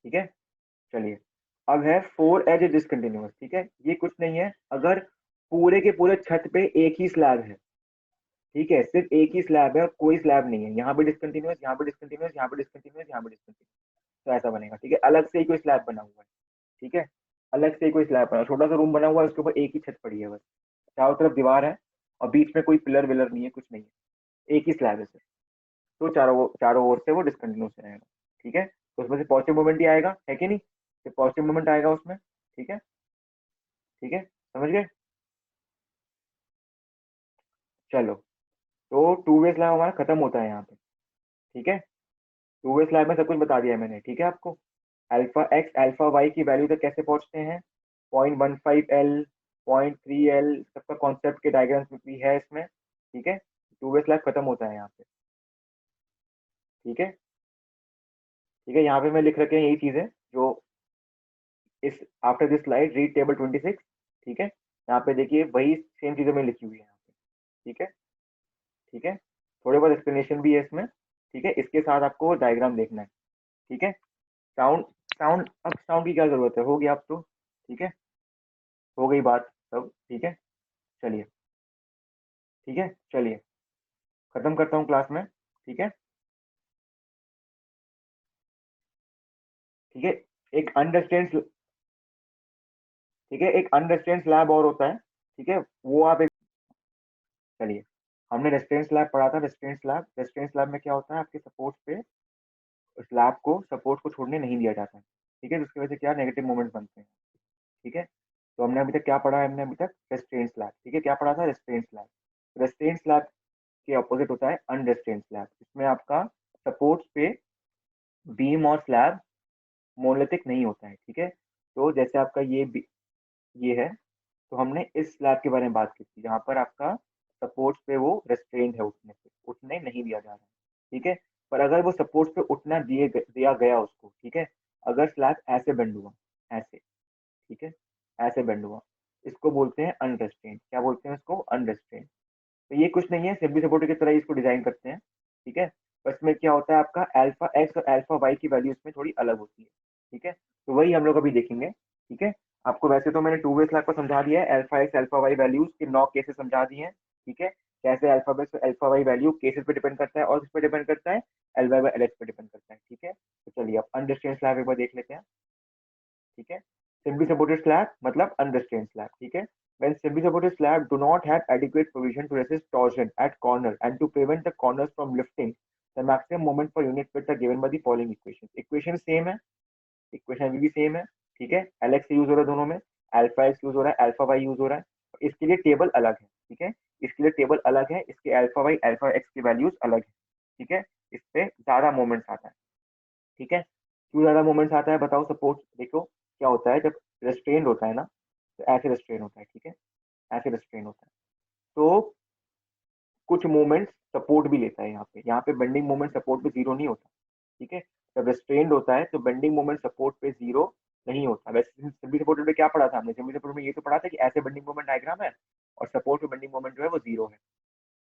ठीक है, चलिए अब है 4 एज डिसकंटिन्यूअस। ठीक है, ये कुछ नहीं है, अगर पूरे के पूरे छत पे एक ही स्लैब है, ठीक है, सिर्फ एक ही स्लैब है और कोई स्लैब नहीं है, यहाँ पे डिसकंटिन्यूअस, यहाँ पे डिसकंटिन्यूअस, यहाँ पे डिसकंटिन्यूअस, यहाँ पे डिसकंटिन्यूअस, तो ऐसा बनेगा। ठीक है, अलग से ही कोई स्लैब बना हुआ है। ठीक है, अलग से ही कोई स्लैब बना, छोटा सा रूम बना हुआ है, उसके ऊपर एक ही छत पड़ी है बस, चारों तरफ दीवार है और बीच में कोई पिलर विलर नहीं है, कुछ नहीं है, एक ही स्लैब है सिर्फ, तो चारों चारों ओर से वो डिसकंटिन्यूअस रहेगा। ठीक है, तो उसमें से पॉजिटिव मोमेंट ही आएगा, है कि नहीं, तो पॉजिटिव मोमेंट आएगा उसमें। ठीक है, ठीक है, समझ गए। चलो, तो टू वे स्लैब हमारा खत्म होता है यहाँ पे। ठीक है, टू वे स्लैब में सब कुछ बता दिया है मैंने। ठीक है, आपको अल्फा एक्स अल्फा वाई की वैल्यू तक कैसे पहुंचते हैं, 0.15 L, 0.3 L, सबका कॉन्सेप्ट के डायग्राम्स भी है इसमें। ठीक है, टू वे स्लैब खत्म होता है यहाँ पे। ठीक है, ठीक है, यहाँ पे मैं लिख रखे हैं यही चीजें जो इस after this slide read table 26। ठीक है, यहाँ पे देखिए वही सेम चीजें मैं लिखी हुई है यहाँ पे। ठीक है, ठीक है, थोड़े बहुत एक्सप्लेनेशन भी है इसमें। ठीक है, इसके साथ आपको डायग्राम देखना है। ठीक है, साउंड, अब साउंड की क्या जरूरत है, हो गया अब तो। ठीक है, हो गई बात सब। ठीक है, चलिए, ठीक है, चलिए खत्म करता हूँ क्लास में। ठीक है, ठीक है, एक अनरेस्ट्रेंट, ठीक है, एक अनरेस्ट्रेंट स्लैब और होता है। ठीक है, वो आप एक, चलिए, हमने रेस्ट्रेंट स्लैब पढ़ा था, रेस्ट्रेंट स्लैब, रेस्ट्रेंट स्लैब में क्या होता है, आपके सपोर्ट पे स्लैब को, सपोर्ट को छोड़ने नहीं दिया जाता है। ठीक है, जिसकी वजह से क्या नेगेटिव मोमेंट्स बनते हैं। ठीक है, तो हमने अभी तक क्या पढ़ा है, हमने अभी तक रेस्ट्रेंट स्लैब, ठीक है, क्या पढ़ा था, रेस्ट्रेंट स्लैब। रेस्ट्रेंट स्लैब के ऑपोजिट होता है अनरेस्ट्रेंट स्लैब, इसमें आपका सपोर्ट्स पे बीम और स्लैब मोनोलिथिक नहीं होता है। ठीक है, तो जैसे आपका ये है, तो हमने इस स्लैब के बारे में बात की थी, जहाँ पर आपका सपोर्ट्स पे वो रेस्ट्रेंड है, उठने से, उठने नहीं दिया जा रहा है। ठीक है, पर अगर वो सपोर्ट्स पे उठना दिया गया उसको, ठीक है, अगर स्लैब ऐसे बेंड हुआ, ऐसे, ठीक है, ऐसे बेंड हुआ, इसको बोलते हैं अनरेस्ट्रेंड। क्या बोलते हैं इसको, अनरेस्ट्रेंड। तो ये कुछ नहीं है, सिम्पली सपोर्टर की तरह ही इसको डिजाइन करते हैं। ठीक है, बस में क्या होता है, आपका अल्फा एक्स और अल्फा वाई की वैल्यू इसमें थोड़ी अलग होती है। ठीक है, तो वही हम लोग अभी देखेंगे। ठीक है, आपको वैसे तो मैंने टू वे स्लैब को समझा दिया है, alpha X alpha Y values के 9 केसेस समझा दिए हैं। ठीक है, कैसे अल्फा एक्स और अल्फा वाई वैल्यू केसेस पे डिपेंड करता है, और किस पे डिपेंड करता है, L Y by L X पे डिपेंड करता है। ठीक है, तो चलिए अब अनरिस्ट्रेंड स्लैब एक बार देख लेते हैं। ठीक है, simply supported slab मतलब unrestrained slab. ठीक है, when simply supported slab do not have adequate provision to resist torsion at corner and to prevent the corners from lifting, the maximum moment per unit width are given by the following equation. Equation same है, equation अभी भी same है। ठीक है, LX use हो रहा है दोनों में, अल्फा एक्स यूज हो रहा है, अल्फा वाई यूज हो रहा है, इसके लिए टेबल अलग है। ठीक है, इसके लिए टेबल अलग है, इसके अल्फा वाई अल्फा एक्स की वैल्यूज अलग है। ठीक है, इस पे ज्यादा मोमेंट्स आता है। ठीक है, क्यों ज्यादा मोमेंट्स आता है बताओ, सपोज देखो क्या होता है, जब रेस्ट्रेन होता है ना, तो ऐसे रेस्ट्रेन होता है। ठीक है, ऐसे रेस्ट्रेन होता है, तो कुछ मोमेंट्स सपोर्ट भी लेता है, यहाँ पे बेंडिंग मोमेंट सपोर्ट पे जीरो नहीं होता। ठीक है, जब रेस्ट्रेन्ड होता है तो बेंडिंग मोमेंट सपोर्ट पे जीरो नहीं होता। वैसे सिम्पली सपोर्टेड में क्या पढ़ा था हमने, सिम्पली सपोर्ट में ये तो पढ़ा था कि ऐसे बेंडिंग मोमेंट डायग्राम है और सपोर्ट पे बेंडिंग मोमेंट जो है वो जीरो है।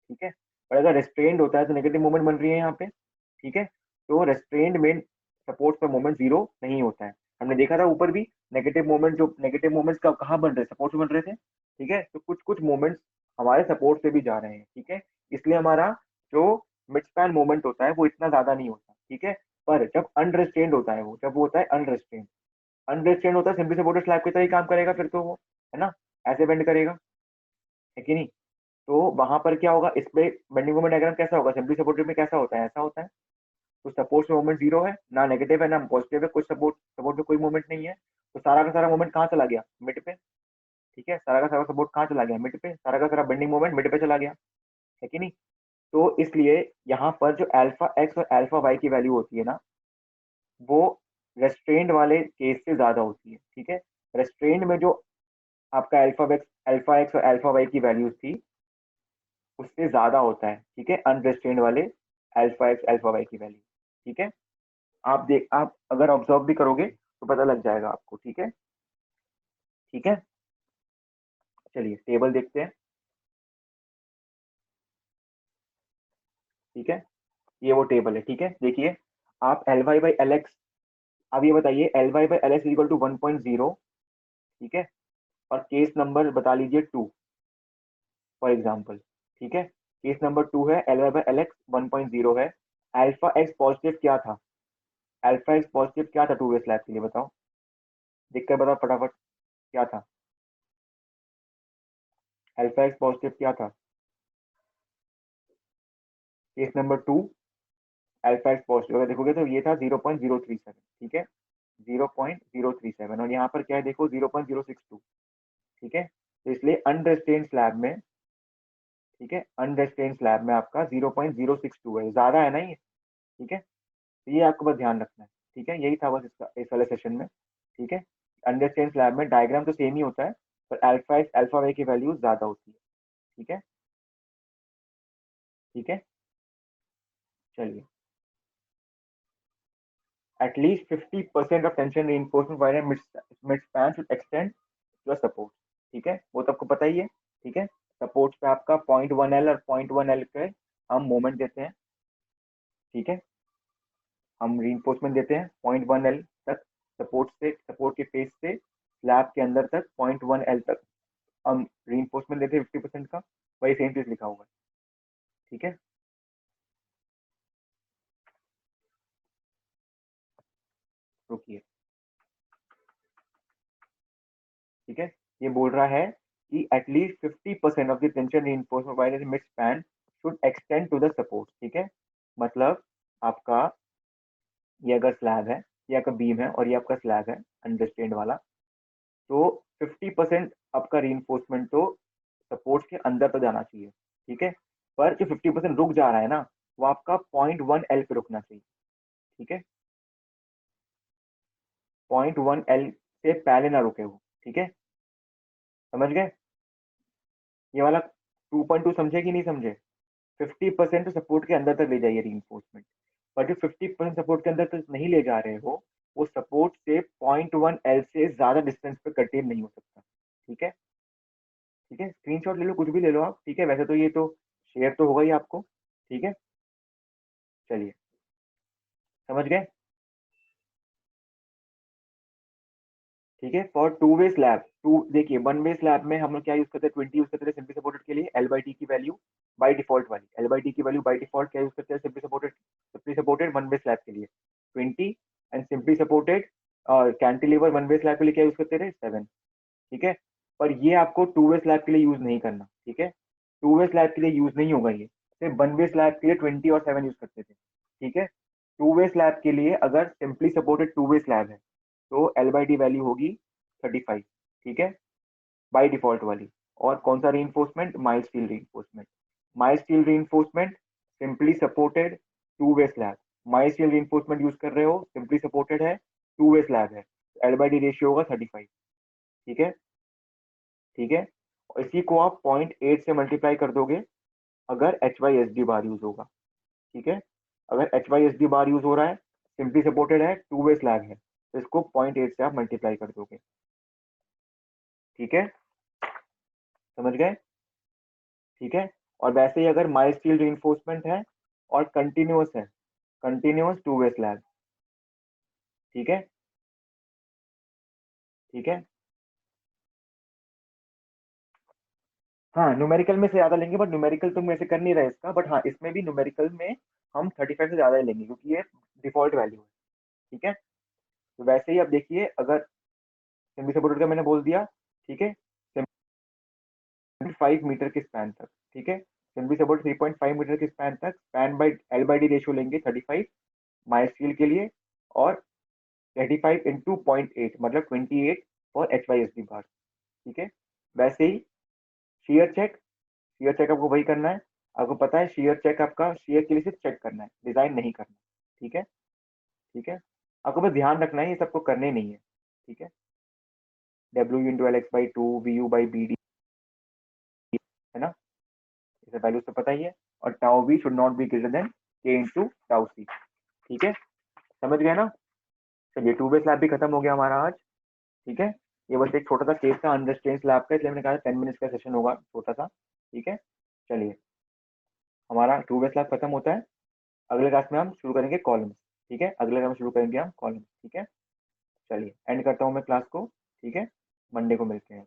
ठीक है, पर अगर रेस्ट्रेन्ड होता है तो नेगेटिव मोमेंट बन रही है यहाँ पे। ठीक है, तो रेस्ट्रेन्ड में सपोर्ट पे मोमेंट जीरो नहीं होता है। हमने देखा था ऊपर भी, नेगेटिव मोमेंट, जो नेगेटिव मोमेंट्स का कहाँ बन रहे, सपोर्ट पे बन रहे थे। ठीक है, तो कुछ कुछ मोमेंट्स हमारे सपोर्ट पे भी जा रहे हैं। ठीक है, इसलिए हमारा जो मिड स्पैन मोमेंट होता है वो इतना ज्यादा नहीं होता। ठीक है, पर जब अनरेस्ट्रेन्ड होता है वो, जब वो होता है अनरेस्ट्रेन्ड, अनरेस्ट्रेन्ड होता है सिंपली सपोर्टेड स्लैब की तरह ही काम करेगा फिर तो वो, है ना, ऐसे बेंड करेगा, है कि नहीं। तो वहां पर क्या होगा, इस पे बेंडिंग मोमेंट डायग्राम कैसा होगा, सिंपली सपोर्टेड में कैसा होता है, ऐसा होता है। तो सपोर्ट में मोमेंट जीरो है, ना नेगेटिव है ना पॉजिटिव है, कुछ सपोर्ट सपोर्ट में कोई मोमेंट नहीं है, तो सारा का सारा मोमेंट कहाँ चला गया, मिड पे। ठीक है, सारा का सारा सपोर्ट कहाँ चला गया, मिड पे, सारा का सारा बेंडिंग मोमेंट मिड पे चला गया, है कि नहीं। तो इसलिए यहाँ पर जो अल्फा एक्स और अल्फा वाई की वैल्यू होती है ना, वो रेस्ट्रेंड वाले केस से ज्यादा होती है। ठीक है, रेस्ट्रेंड में जो आपका अल्फा एक्स और अल्फा वाई की वैल्यूज थी उससे ज्यादा होता है, ठीक है, अनरेस्ट्रेंड वाले अल्फा एक्स अल्फा वाई की वैल्यू। ठीक है, आप अगर ऑब्जर्व भी करोगे तो पता लग जाएगा आपको। ठीक है, ठीक है, चलिए टेबल देखते हैं। ठीक है, ये वो टेबल है। ठीक है, देखिए आप L Y by L X, अब ये बताइए L Y by L X equal to 1.0। ठीक है, और केस नंबर बता लीजिए 2 फॉर एग्जाम्पल। ठीक है, केस नंबर 2 है, L Y by L X 1.0 है। अल्फा एक्स पॉजिटिव क्या था, अल्फा एक्स पॉजिटिव क्या था टू वे स्लैब के लिए, बताओ, देख कर बताओ फटाफट, क्या था अल्फा एक्स पॉजिटिव क्या था, case number 2 alpha x positive अगर देखोगे तो ये था 0.037। ठीक है, 0.037, और यहाँ पर क्या है देखो 0.062। ठीक है, तो इसलिए अनरेस्टेन्ड स्लैब में, ठीक है, अनरेस्टेन्ड स्लैब में आपका 0.062 है, ज्यादा है ना ये। ठीक है, तो ये आपको बस ध्यान रखना है। ठीक है, यही था बस इसका इस वाले सेशन में। ठीक है, अंडरस्टैंड स्लैब में डायग्राम तो सेम ही होता है, पर अल्फा एक्स अल्फा वाई की वैल्यू ज्यादा होती है। ठीक है, ठीक है, चलिए, at least 50% of tension reinforcement wire mid span should extend to support. ठीक है, वो तो आपको पता ही है। ठीक है, सपोर्ट पे आपका 0.1 L और 1 पे हम मोमेंट देते हैं। ठीक है, हम reinforcement देते हैं 0.1 L तक, सपोर्ट से, सपोर्ट के फेस से स्लैब के अंदर तक 0.1 L तक हम reinforcement देते हैं 50% का। वही सेम चीज लिखा हुआ है। ठीक है, रुकिए। ठीक है, ये बोल रहा है कि at least 50% of the tension reinforcement wire mid span should extend to the support. ठीक है, मतलब आपका ये अगर स्लैब है, ये आपका बीम है और ये आपका स्लैब है अंडरस्टैंड वाला, तो 50% आपका reinforcement तो सपोर्ट के अंदर तो जाना चाहिए। ठीक है, पर जो 50% रुक जा रहा है ना, वो आपका 0.1 L पे रुकना चाहिए। ठीक है, 0.1 L से पहले ना रुके वो। ठीक है, समझ गए, ये वाला 2.2 समझे कि नहीं समझे। 50% सपोर्ट के अंदर तक ले जाइए रीइंफोर्समेंट, पर जो 50% सपोर्ट के अंदर तक नहीं ले जा रहे हो, वो सपोर्ट से 0.1 L से ज्यादा डिस्टेंस पे कंटेन नहीं हो सकता। ठीक है, ठीक है, स्क्रीनशॉट ले लो, कुछ भी ले लो आप। ठीक है, वैसे तो ये तो शेयर तो होगा ही आपको। ठीक है, चलिए, समझ गए। ठीक है, for two way slab, two देखिए वन वे स्लैब में हम लोग क्या यूज करते हैं, 20 यूज करते हैं सिंपली सपोर्टेड के लिए, L/T की वैल्यू बाय डिफॉल्ट वाली, L/T की वैल्यू बाय डिफॉल्ट क्या यूज करते हैं simply supported one way slab के लिए 20, and simply supported cantilever one way slab के लिए क्या यूज करते रहे 7। ठीक है, पर ये आपको टू वे स्लैब के लिए यूज नहीं करना। ठीक है, टू वे स्लैब के लिए यूज नहीं होगा ये, सिर्फ वन वे स्लैब के लिए 20 और 7 यूज करते थे। ठीक है, टू वे स्लैब के लिए अगर simply supported to way slab है तो L/D वैल्यू होगी 35। ठीक है, बाय डिफॉल्ट वाली। और कौन सा reinforcement, mild steel reinforcement, mild steel reinforcement simply supported to way slab, mild steel reinforcement use कर रहे हो, सिंपली सपोर्टेड है, टू वे स्लैब है, L/D रेशियो होगा 35। ठीक है, ठीक है, और इसी को आप 0.8 से मल्टीप्लाई कर दोगे अगर HYSD बार यूज होगा। ठीक है, अगर HYSD बार यूज हो रहा है, सिंपली सपोर्टेड है, टू वे स्लैब है, तो इसको 0.8 से आप मल्टीप्लाई कर दोगे। ठीक है, समझ गए। ठीक है, और वैसे ही अगर माइल्ड स्टील रीइंफोर्समेंट है और कंटिन्यूअस है, कंटिन्यूअस टू वे स्लैब। ठीक है, ठीक है, हाँ न्यूमेरिकल में से ज्यादा लेंगे, बट न्यूमेरिकल तुम ऐसे कर नहीं रहे इसका, बट हाँ इसमें भी न्यूमेरिकल में हम 35 से ज़्यादा ही लेंगे क्योंकि ये डिफ़ॉल्ट वैल्यू है, ठीक है? तो वैसे ही आप देखिए, अगर सिम्पली सपोर्टेड का मैंने बोल दिया, ठीक है? 5 मीटर के स्पैन तक, ठीक है? सिम्पली सपोर्ट 3.5 मीटर के स्पैन तक, span by L by D ratio लेंगे 35 माइस्टील के लिए, और 35 इंटू 0.8 मतलब 28 for H Y S D bar, ठीक है? वैसे ही शीयर चेक आपको वही करना है। आपको पता है शीयर चेक आपका शीयर के लिए सिर्फ चेक करना है, डिजाइन नहीं करना, ठीक है? ठीक है, आपको बस ध्यान रखना है ये सबको करने नहीं है, ठीक है? W into L X by two V U by B D, है ना? इसे वैल्यू तो पता ही है। और tau V should not be greater than K into tau C, ठीक है? समझ गए ना? चलिए, टू वे स्लैब भी खत्म हो गया हमारा आज, ठीक है? ये बस एक छोटा सा केस था अंडरस्टैंड स्लैब का, इसलिए मैंने कहा 10 मिनट्स का सेशन होगा छोटा सा, ठीक है? चलिए, हमारा टू वे स्लैब खत्म होता है। अगले क्लास में हम शुरू करेंगे कॉलम्स, ठीक है? अगले क्लास में शुरू करेंगे हम कॉलम्स, ठीक है? चलिए, एंड करता हूँ मैं क्लास को, ठीक है? मंडे को मिलते हैं।